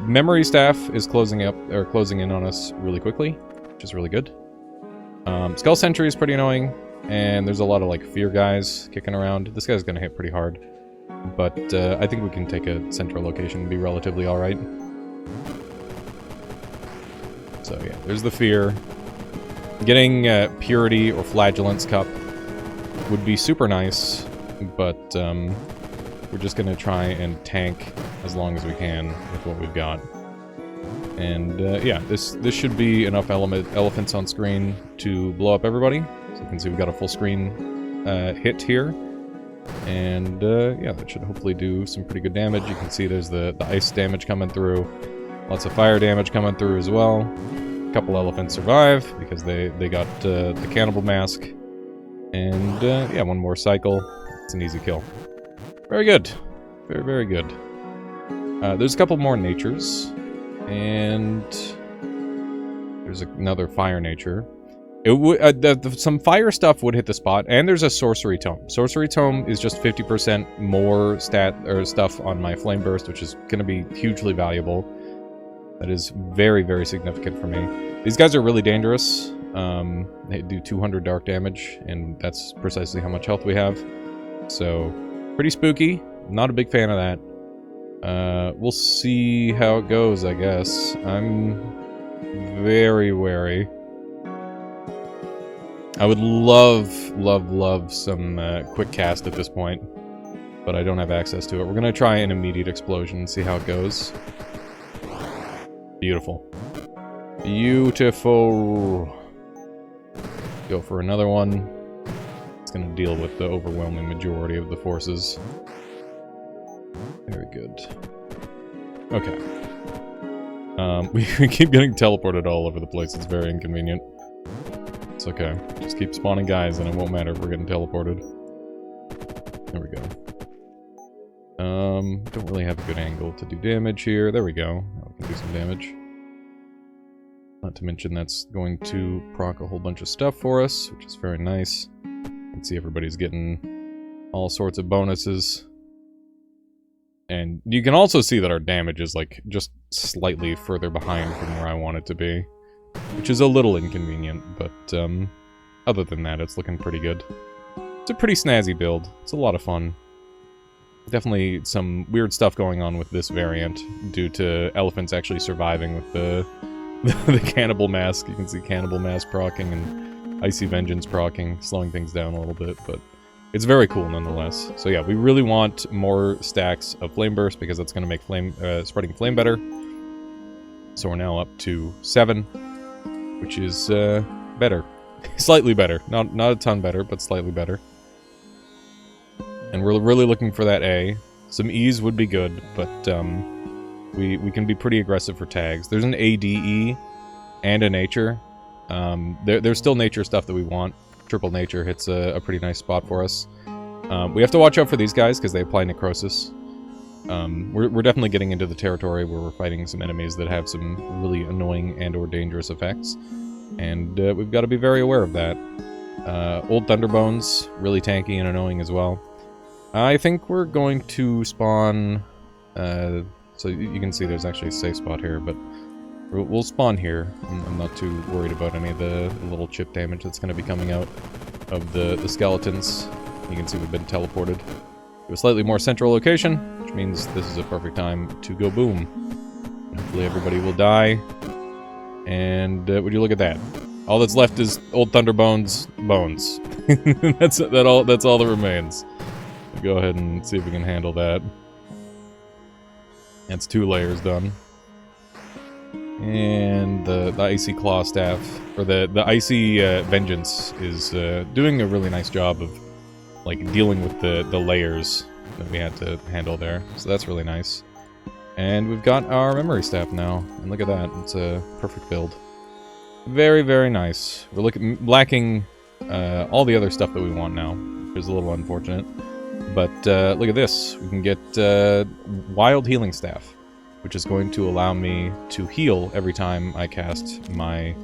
Memory Staff is closing in on us really quickly, which is really good. Skull Sentry is pretty annoying, and there's a lot of like fear guys kicking around. This guy's gonna hit pretty hard, but I think we can take a central location and be relatively alright. So yeah, there's the fear. Getting Purity or Flagellant's Cup would be super nice, but we're just gonna try and tank as long as we can with what we've got. And yeah, this should be enough elephants on screen to blow up everybody. So you can see we've got a full screen hit here. And yeah, that should hopefully do some pretty good damage. You can see there's the ice damage coming through. Lots of fire damage coming through as well. A couple elephants survive because they got the cannibal mask. And yeah, one more cycle. It's an easy kill. Very good. Very, very good. There's a couple more natures. And there's another fire nature. It would some fire stuff would hit the spot, and there's a sorcery tome. Sorcery tome is just 50% more stat or stuff on my flame burst, which is going to be hugely valuable. That is very, very significant for me. These guys are really dangerous. They do 200 dark damage, and that's precisely how much health we have. So pretty spooky. Not a big fan of that. We'll see how it goes, I guess. I'm very wary. I would love some quick cast at this point, but I don't have access to it. We're gonna try an immediate explosion and see how it goes. Beautiful. Beautiful. Go for another one. It's gonna deal with the overwhelming majority of the forces. Very good. Okay. We keep getting teleported all over the place. It's very inconvenient. It's okay. Just keep spawning guys and it won't matter if we're getting teleported. There we go. Don't really have a good angle to do damage here. There we go. Now we can do some damage. Not to mention that's going to proc a whole bunch of stuff for us, which is very nice. You can see everybody's getting all sorts of bonuses. And you can also see that our damage is like just slightly further behind from where I want it to be. Which is a little inconvenient, but other than that, it's looking pretty good. It's a pretty snazzy build. It's a lot of fun. Definitely some weird stuff going on with this variant due to elephants actually surviving with the Cannibal Mask. You can see Cannibal Mask proccing and Icy Vengeance proccing, slowing things down a little bit, but it's very cool nonetheless. So yeah, we really want more stacks of Flame Burst because that's going to make spreading flame better. So we're now up to 7, which is better. Slightly better. Not a ton better, but slightly better. And we're really looking for that A. Some E's would be good, but we can be pretty aggressive for tags. There's an ADE and a Nature. There's still Nature stuff that we want. Triple Nature hits a pretty nice spot for us. We have to watch out for these guys because they apply Necrosis. We're definitely getting into the territory where we're fighting some enemies that have some really annoying and or dangerous effects. And we've got to be very aware of that. Old Thunderbones, really tanky and annoying as well. I think we're going to spawn... so you can see there's actually a safe spot here, but we'll spawn here. I'm not too worried about any of the little chip damage that's going to be coming out of the skeletons. You can see we've been teleported to a slightly more central location, which means this is a perfect time to go boom. Hopefully everybody will die. And would you look at that? All that's left is Old Thunderbones bones. That's all that remains. We'll go ahead and see if we can handle that. That's 2 layers done. And the Icy Claw Staff, or the Icy Vengeance, is doing a really nice job of, like, dealing with the layers that we had to handle there. So that's really nice. And we've got our Memory Staff now. And look at that. It's a perfect build. Very, very nice. We're lacking all the other stuff that we want now, which is a little unfortunate. But look at this. We can get Wild Healing Staff, which is going to allow me to heal every time I cast my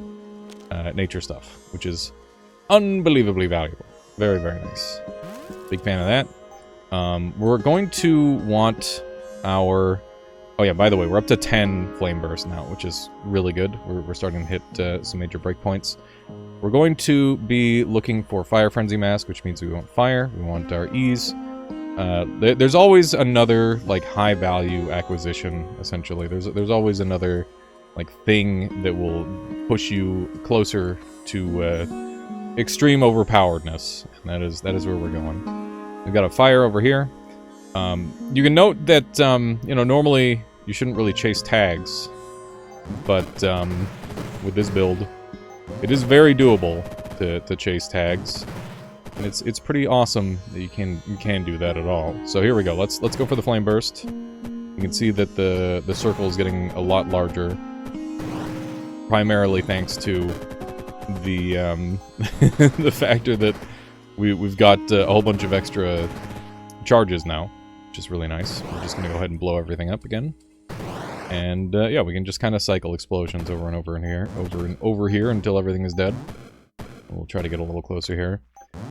nature stuff, which is unbelievably valuable. Very, very nice. Big fan of that. We're going to want our... Oh yeah, by the way, we're up to 10 Flame Burst now, which is really good. We're starting to hit some major breakpoints. We're going to be looking for Fire Frenzy Mask, which means we want fire, we want our ease. There's always another, like, high-value acquisition, essentially. There's always another, like, thing that will push you closer to extreme overpoweredness, and that is where we're going. We've got a fire over here. You can note that, you know, normally you shouldn't really chase tags, but with this build, it is very doable to chase tags, and it's pretty awesome that you can do that at all. So here we go. Let's go for the Flame Burst. You can see that the circle is getting a lot larger, primarily thanks to the the factor that we've got a whole bunch of extra charges now, which is really nice. We're just going to go ahead and blow everything up again. And, yeah, we can just kind of cycle explosions over and over here until everything is dead. We'll try to get a little closer here.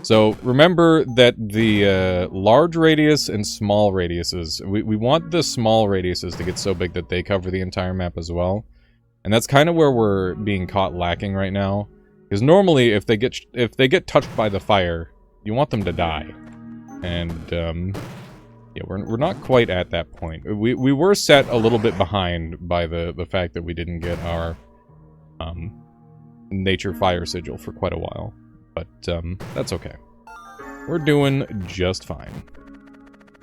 So, remember that the large radius and small radiuses, we want the small radiuses to get so big that they cover the entire map as well. And that's kind of where we're being caught lacking right now. Because normally, if they get touched by the fire, you want them to die. And, yeah, we're not quite at that point. We were set a little bit behind by the fact that we didn't get our nature fire sigil for quite a while. But that's okay. We're doing just fine.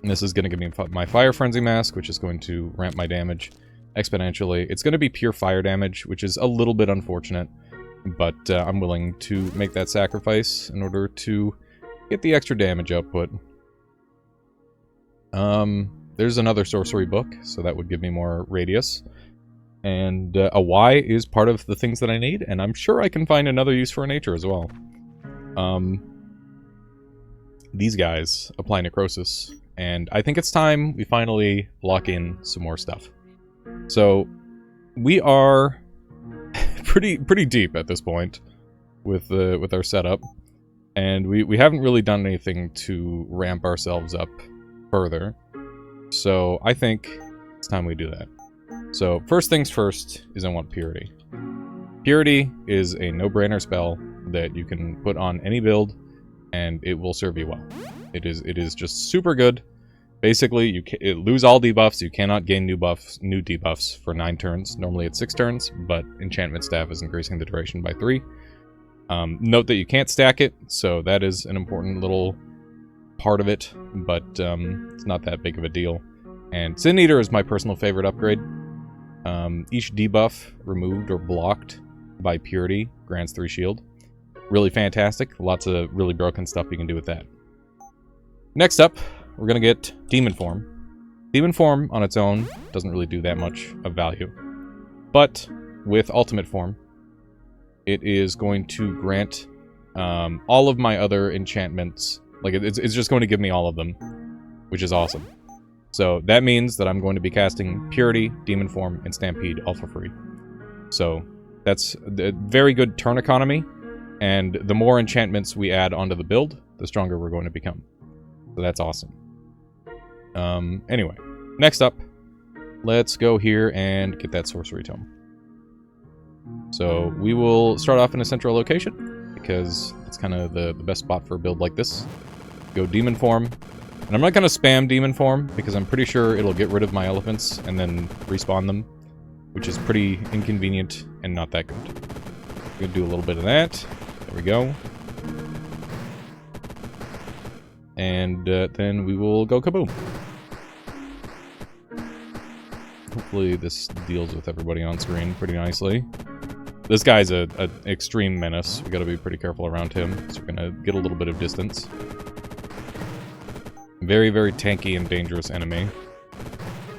And this is going to give me my Fire Frenzy Mask, which is going to ramp my damage exponentially. It's going to be pure fire damage, which is a little bit unfortunate. But I'm willing to make that sacrifice in order to get the extra damage output. There's another sorcery book, so that would give me more radius. And a Y is part of the things that I need, and I'm sure I can find another use for a nature as well. These guys apply necrosis, and I think it's time we finally lock in some more stuff. So, we are pretty deep at this point with our setup, and we haven't really done anything to ramp ourselves up further. So I think it's time we do that. So first things first is I want Purity. Purity is a no-brainer spell that you can put on any build, and it will serve you well. It is just super good. Basically, it lose all debuffs. You cannot gain new debuffs for 9 turns. Normally it's 6 turns, but Enchantment Staff is increasing the duration by 3. Note that you can't stack it, so that is an important little part of it, but it's not that big of a deal. And Sin Eater is my personal favorite upgrade. Each debuff removed or blocked by Purity grants 3 shield. Really fantastic. Lots of really broken stuff you can do with that. Next up, we're going to get Demon Form. Demon Form on its own doesn't really do that much of value. But with Ultimate Form, it is going to grant all of my other enchantments. Like, it's just going to give me all of them, which is awesome. So that means that I'm going to be casting Purity, Demon Form, and Stampede all for free. So that's a very good turn economy, and the more enchantments we add onto the build, the stronger we're going to become. So that's awesome. Anyway, next up, let's go here and get that Sorcery Tome. So we will start off in a central location, because it's kind of the best spot for a build like this. Go Demon Form. And I'm not going to spam Demon Form, because I'm pretty sure it'll get rid of my elephants and then respawn them, which is pretty inconvenient and not that good. I'm going to do a little bit of that. There we go. And then we will go kaboom. Hopefully this deals with everybody on screen pretty nicely. This guy's an extreme menace. We gotta be pretty careful around him, so we're gonna get a little bit of distance. Very, very tanky and dangerous enemy.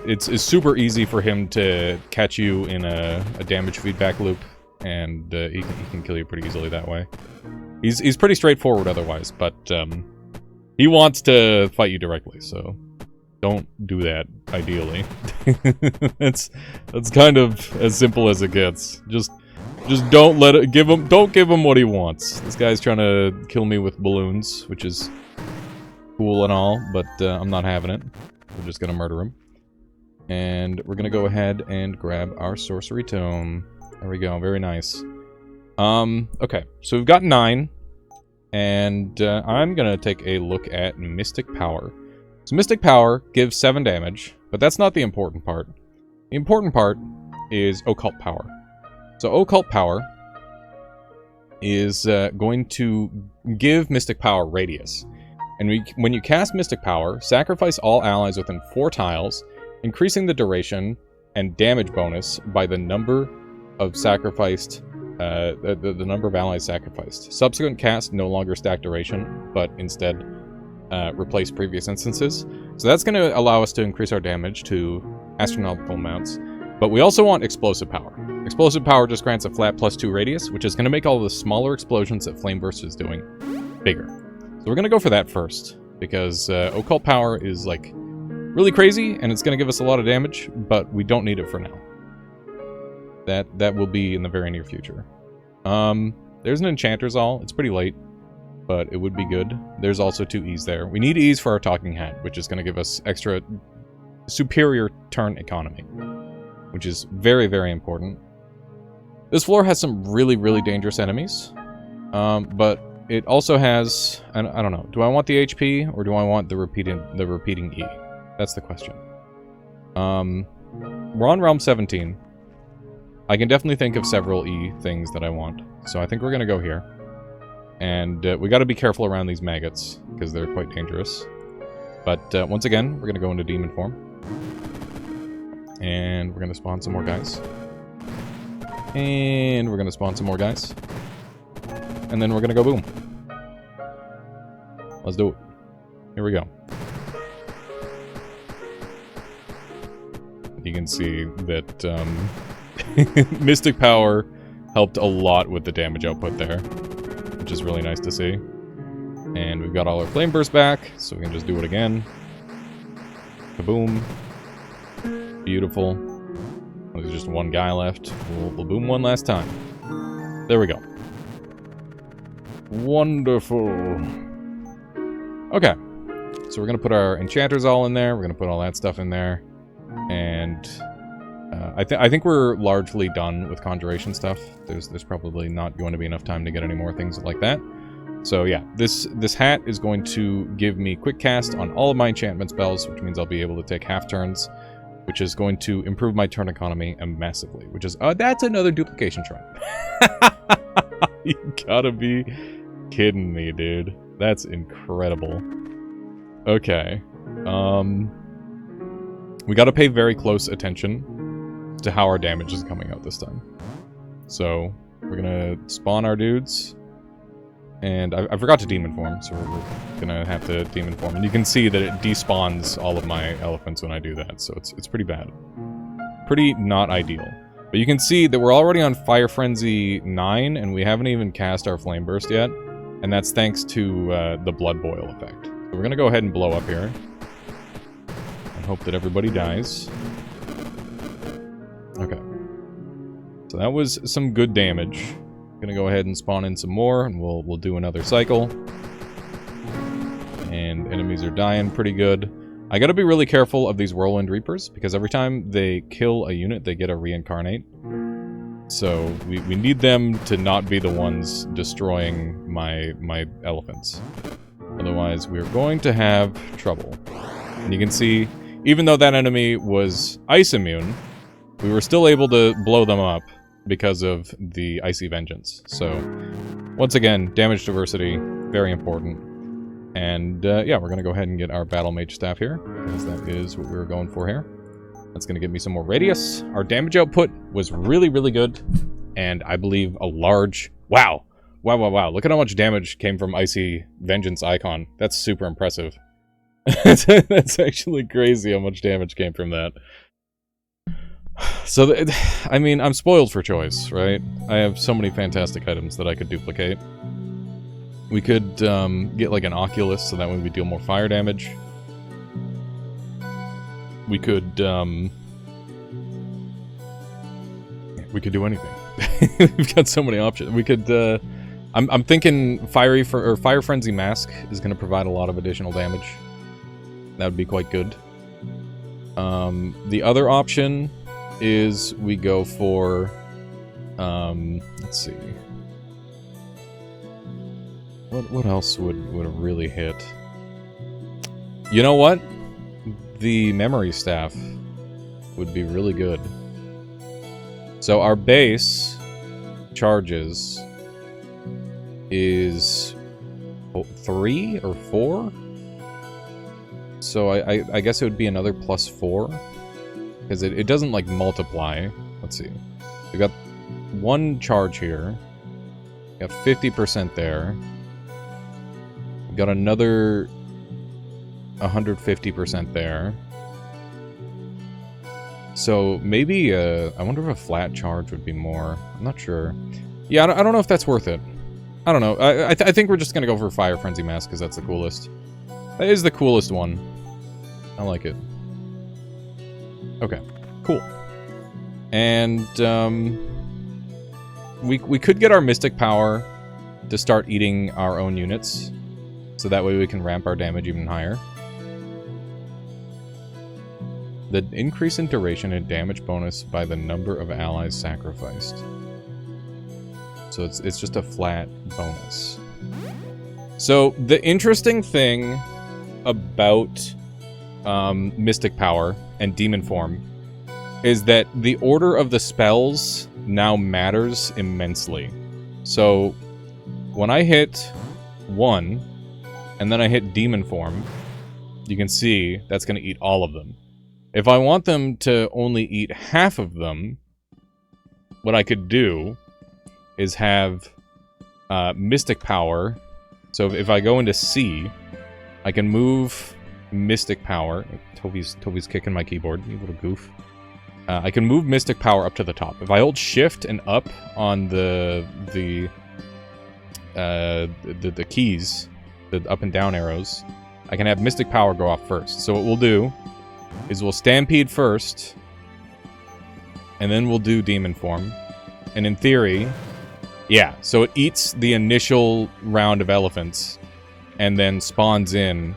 It's super easy for him to catch you in a damage feedback loop, and he can kill you pretty easily that way. He's pretty straightforward otherwise, but he wants to fight you directly, so don't do that, ideally. That's kind of as simple as it gets. Just don't let it don't give him what he wants. This guy's trying to kill me with balloons, which is cool and all, but I'm not having it. We're just gonna murder him. And we're gonna go ahead and grab our sorcery tome. There we go, very nice. Okay, so we've got 9, and I'm gonna take a look at Mystic Power. So Mystic Power gives 7 damage, but that's not the important part. The important part is Occult Power. So Occult Power is going to give Mystic Power radius. And when you cast Mystic Power, sacrifice all allies within 4 tiles, increasing the duration and damage bonus by the number of sacrificed, the number of allies sacrificed. Subsequent cast no longer stack duration, but instead replace previous instances. So that's going to allow us to increase our damage to astronomical amounts. But we also want Explosive Power. Explosive Power just grants a flat +2 radius, which is going to make all the smaller explosions that Flameburst is doing bigger. So we're going to go for that first, because Occult Power is, like, really crazy, and it's going to give us a lot of damage, but we don't need it for now. That will be in the very near future. There's an Enchanter's All. It's pretty late, but it would be good. There's also 2 E's there. We need E's for our Talking Hat, which is going to give us extra superior turn economy, which is very, very important. This floor has some really, really dangerous enemies, but it also has, I don't know, do I want the HP, or do I want the repeating E? That's the question. We're on Realm 17. I can definitely think of several E things that I want, so I think we're going to go here. And we got to be careful around these maggots, because they're quite dangerous. But once again, we're going to go into demon form. And we're going to spawn some more guys. And we're going to spawn some more guys. And then we're going to go boom. Let's do it. Here we go. You can see that Mystic Power helped a lot with the damage output there, which is really nice to see. And we've got all our Flame Burst back, so we can just do it again. Kaboom. Beautiful. There's just one guy left. We'll boom one last time. There we go. Wonderful. Okay. So we're going to put our Enchanters all in there. We're going to put all that stuff in there. And I think we're largely done with Conjuration stuff. There's probably not going to be enough time to get any more things like that. So yeah, this hat is going to give me quick cast on all of my enchantment spells, which means I'll be able to take half turns, which is going to improve my turn economy massively, which is, that's another duplication shrine. You gotta be kidding me, dude. That's incredible. Okay. We gotta pay very close attention to how our damage is coming out this time. So, we're gonna spawn our dudes. And I forgot to demon form, so we're gonna have to demon form. And you can see that it despawns all of my elephants when I do that, so it's pretty bad. Pretty not ideal. But you can see that we're already on Fire Frenzy 9, and we haven't even cast our Flame Burst yet. And that's thanks to the Blood Boil effect. So we're gonna go ahead and blow up here. And hope that everybody dies. Okay. So that was some good damage. Gonna go ahead and spawn in some more, and we'll do another cycle. And enemies are dying pretty good. I gotta be really careful of these Whirlwind Reapers, because every time they kill a unit, they get a reincarnate. So we need them to not be the ones destroying my elephants. Otherwise, we're going to have trouble. And you can see, even though that enemy was ice immune, we were still able to blow them up because of the Icy Vengeance. So, once again, damage diversity, very important. And, yeah, we're gonna go ahead and get our Battle Mage staff here, because that is what we were going for here. That's going to give me some more radius. Our damage output was really, really good. And I believe a large... Wow! Wow, wow, wow. Look at how much damage came from Icy Vengeance Icon. That's super impressive. That's actually crazy how much damage came from that. So, I mean, I'm spoiled for choice, right? I have so many fantastic items that I could duplicate. We could get like an Oculus, so that way we deal more fire damage. We could do anything. We've got so many options. We could, I'm thinking Fire Frenzy Mask is going to provide a lot of additional damage. That would be quite good. The other option is we go for, let's see. What else would really hit? You know what? The Memory Staff would be really good. So our base charges is 3 or 4? So I guess it would be another +4. Because it doesn't, like, multiply. Let's see. We got 1 charge here. We got 50% there. We got another 150% there. So maybe, I wonder if a flat charge would be more. I'm not sure. Yeah, I don't know if that's worth it. I don't know. I think we're just gonna go for Fire Frenzy Mask, because that's the coolest. That is the coolest one. I like it. Okay, cool. And, we could get our Mystic Power to start eating our own units. So that way we can ramp our damage even higher. The increase in duration and damage bonus by the number of allies sacrificed. So it's just a flat bonus. So the interesting thing about Mystic Power and Demon Form is that the order of the spells now matters immensely. So when I hit 1 and then I hit Demon Form, you can see that's going to eat all of them. If I want them to only eat half of them, what I could do is have Mystic Power. So if I go into C, I can move Mystic Power. Toby's kicking my keyboard, you little goof. I can move Mystic Power up to the top. If I hold Shift and up on the keys, the up and down arrows, I can have Mystic Power go off first. So what we'll do is we'll Stampede first, and then we'll do Demon Form. And in theory, yeah, so it eats the initial round of elephants, and then spawns in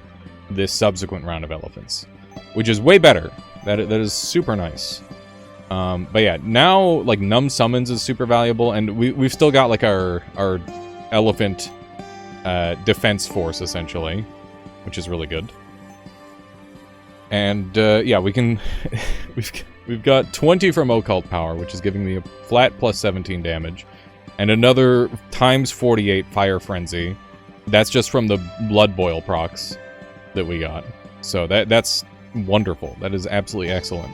this subsequent round of elephants, which is way better. That is super nice. But yeah, now, like, Numb Summons is super valuable, and we've still got, like, our elephant defense force, essentially, which is really good. And, yeah, we can... we've got 20 from Occult Power, which is giving me a flat +17 damage, and another ×48 Fire Frenzy. That's just from the Blood Boil procs that we got. So that's wonderful. That is absolutely excellent.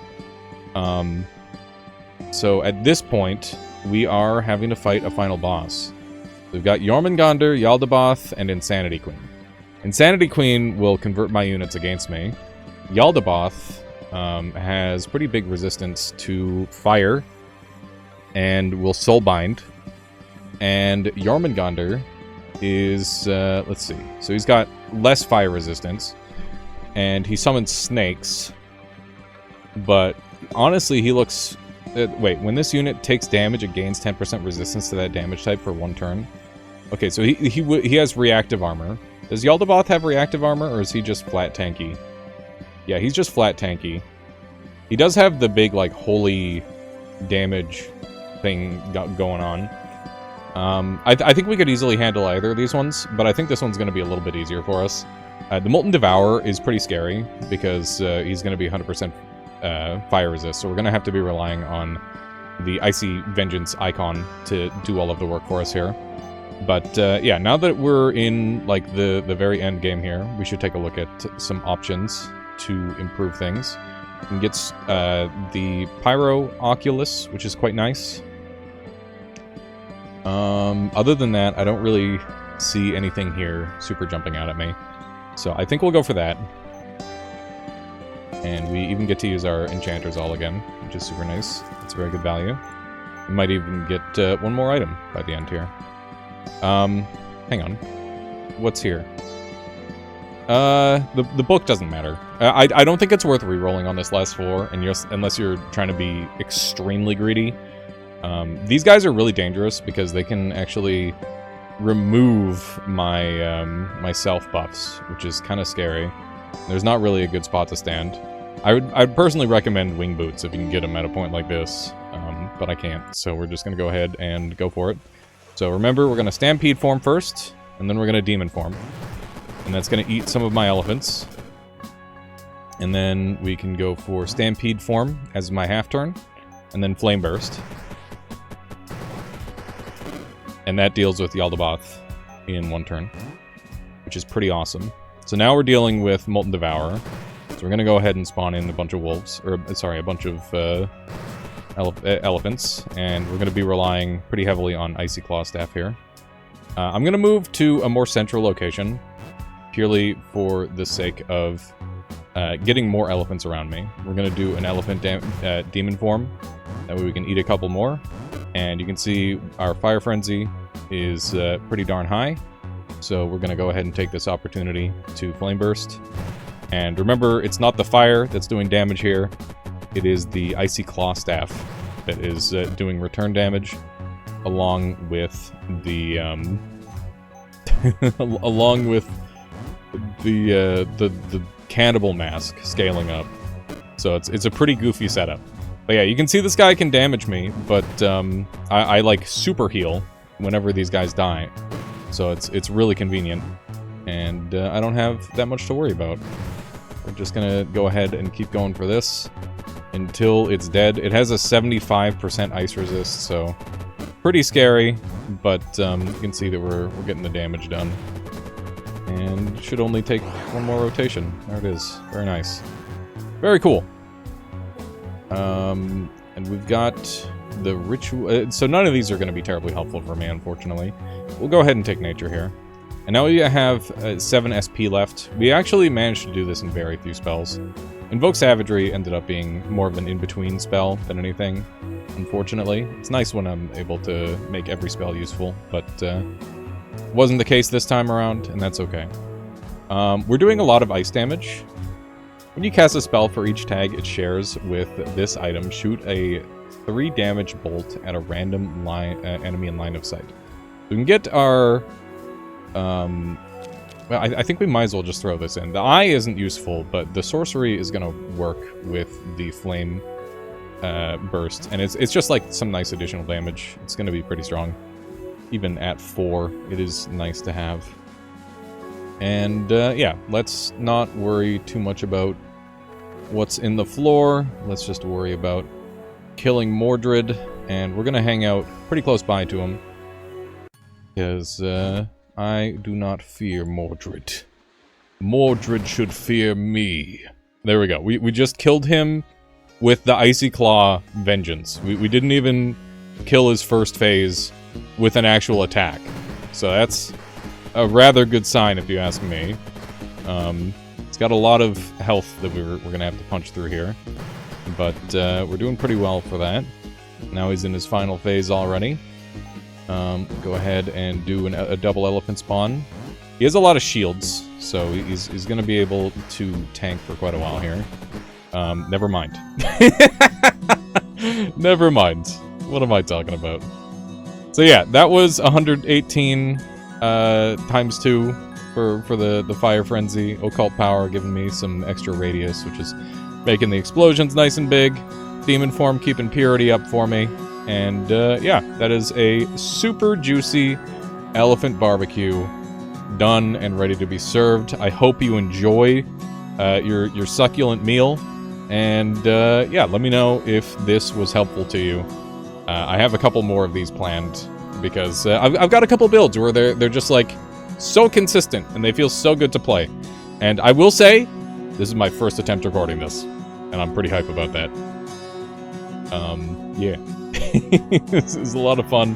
So at this point, we are having to fight a final boss. We've got Jormungandr, Yaldabaoth, and Insanity Queen. Insanity Queen will convert my units against me. Yaldabaoth has pretty big resistance to fire, and will Soulbind. And Jormungandr is, let's see. So he's got less fire resistance, and he summons snakes. But honestly, he looks... wait, when this unit takes damage, it gains 10% resistance to that damage type for 1 turn. Okay, so he has reactive armor. Does Yaldabaoth have reactive armor, or is he just flat tanky? Yeah, he's just flat tanky. He does have the big, like, holy damage thing going on. I think we could easily handle either of these ones, but I think this one's going to be a little bit easier for us. The Molten Devourer is pretty scary, because he's going to be 100% fire resist, so we're going to have to be relying on the Icy Vengeance icon to do all of the work for us here. But, yeah, now that we're in, like, the very end game here, we should take a look at some options to improve things. And gets the Pyro Oculus, which is quite nice. Other than that, I don't really see anything here super jumping out at me. So I think we'll go for that. And we even get to use our Enchanters all again, which is super nice. It's very good value. We might even get one more item by the end here. Hang on. What's here? The book doesn't matter. I don't think it's worth re-rolling on this last floor, and unless you're trying to be extremely greedy. These guys are really dangerous because they can actually remove my my self buffs, which is kind of scary. There's not really a good spot to stand. I'd personally recommend wing boots if you can get them at a point like this, but I can't, so we're just gonna go ahead and go for it. So remember, we're gonna Stampede form first, and then we're gonna Demon form. And that's going to eat some of my elephants. And then we can go for Stampede form as my half turn. And then Flame Burst. And that deals with Yaldabaoth in one turn. Which is pretty awesome. So now we're dealing with Molten Devourer. So we're going to go ahead and spawn in a bunch of wolves. Or, sorry, a bunch of elephants. And we're going to be relying pretty heavily on Icy Claw Staff here. I'm going to move to a more central location. Purely for the sake of getting more elephants around me. We're going to do an elephant demon form. That way we can eat a couple more. And you can see our Fire Frenzy is pretty darn high. So we're going to go ahead and take this opportunity to Flame Burst. And remember, it's not the fire that's doing damage here. It is the Icy Claw Staff that is doing return damage. Along with the... along with... the cannibal mask scaling up. So it's a pretty goofy setup. But yeah, you can see this guy can damage me, but I like super heal whenever these guys die. So it's really convenient. And I don't have that much to worry about. We're just gonna go ahead and keep going for this until it's dead. It has a 75% ice resist, so pretty scary, but you can see that we're getting the damage done. And should only take one more rotation. There it is. Very nice. Very cool. And we've got the ritual... so none of these are going to be terribly helpful for me, unfortunately. We'll go ahead and take nature here. And now we have 7 SP left. We actually managed to do this in very few spells. Invoke Savagery ended up being more of an in-between spell than anything, unfortunately. It's nice when I'm able to make every spell useful, but... wasn't the case this time around, and that's okay. We're doing a lot of ice damage. When you cast a spell for each tag it shares with this item, shoot a 3 damage bolt at a random enemy in line of sight. We can get our... well, I think we might as well just throw this in. The eye isn't useful, but the sorcery is going to work with the flame burst. And it's just like some nice additional damage. It's going to be pretty strong. Even at 4, it is nice to have. And, yeah, let's not worry too much about what's in the floor. Let's just worry about killing Mordred, and we're gonna hang out pretty close by to him. Because, I do not fear Mordred. Mordred should fear me. There we go. We just killed him with the Icy Claw Vengeance. We didn't even kill his first phase with an actual attack. So that's a rather good sign, if you ask me. It's got a lot of health that we're going to have to punch through here. But we're doing pretty well for that. Now he's in his final phase already. Go ahead and do a double elephant spawn. He has a lot of shields, so he's going to be able to tank for quite a while here. Never mind. Never mind. What am I talking about? So yeah, that was 118 times 2 for the Fire Frenzy. Occult Power giving me some extra radius, which is making the explosions nice and big. Demon Form keeping Purity up for me. And yeah, that is a super juicy Elephant BBQ. Done and ready to be served. I hope you enjoy your succulent meal. And yeah, let me know if this was helpful to you. I have a couple more of these planned because I've got a couple builds where they're just like so consistent and they feel so good to play. And I will say, this is my first attempt recording this. and I'm pretty hype about that. Yeah. This is a lot of fun.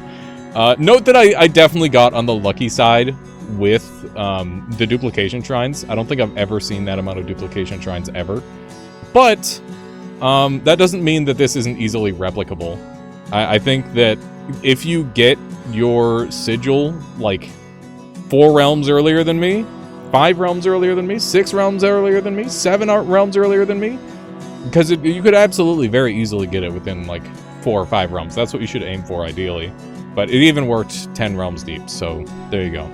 Note that I definitely got on the lucky side with the duplication shrines. I don't think I've ever seen that amount of duplication shrines ever. But that doesn't mean that this isn't easily replicable. I think that if you get your sigil, like, 4 realms earlier than me, 5 realms earlier than me, 6 realms earlier than me, 7 realms earlier than me, because you could absolutely very easily get it within, like, 4 or 5 realms. That's what you should aim for, ideally. But it even worked 10 realms deep, so there you go.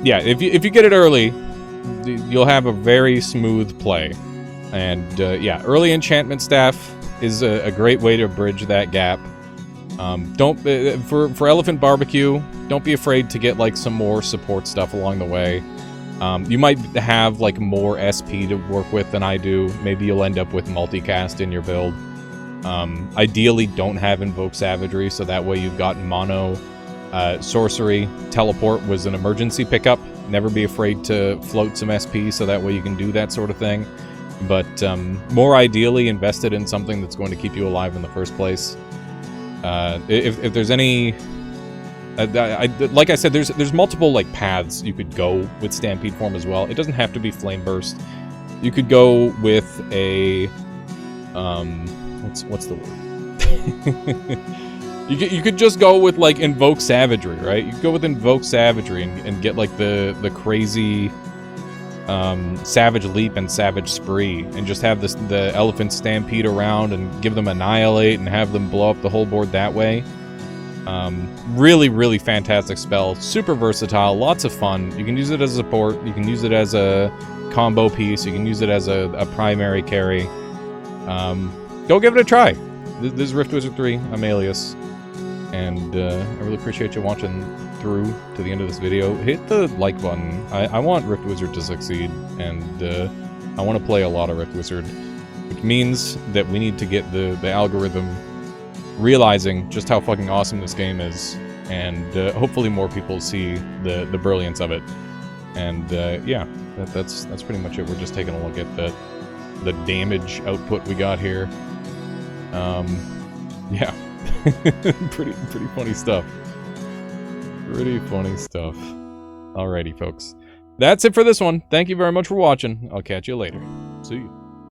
Yeah, if you get it early, you'll have a very smooth play. And, yeah, early enchantment staff is a great way to bridge that gap. For Elephant BBQ, don't be afraid to get, like, some more support stuff along the way. You might have, like, more SP to work with than I do. Maybe you'll end up with multicast in your build. Ideally, don't have Invoke Savagery, so that way you've got mono sorcery. Teleport was an emergency pickup. Never be afraid to float some SP, so that way you can do that sort of thing. But more ideally, invested in something that's going to keep you alive in the first place. If there's any... like I said, there's multiple, like, paths you could go with Stampede form as well. It doesn't have to be Flame Burst. You could go with a... What's the word? You could just go with, like, Invoke Savagery, right? You could go with Invoke Savagery and get, like, the crazy Savage Leap and Savage Spree, and just have the Elephant Stampede around and give them Annihilate and have them blow up the whole board that way. Really, really fantastic spell. Super versatile, lots of fun. You can use it as a support, you can use it as a combo piece, you can use it as a primary carry. Go give it a try. This is Rift Wizard 3, I'm Alias, and I really appreciate you watching through to the end of this video. Hit the like button. I want Rift Wizard to succeed, and I want to play a lot of Rift Wizard, which means that we need to get the algorithm realizing just how fucking awesome this game is, and hopefully more people see the brilliance of it. And yeah, that's pretty much it. We're just taking a look at the damage output we got here. Yeah, pretty funny stuff. Pretty funny stuff. Alrighty, folks. That's it for this one. Thank you very much for watching. I'll catch you later. See you.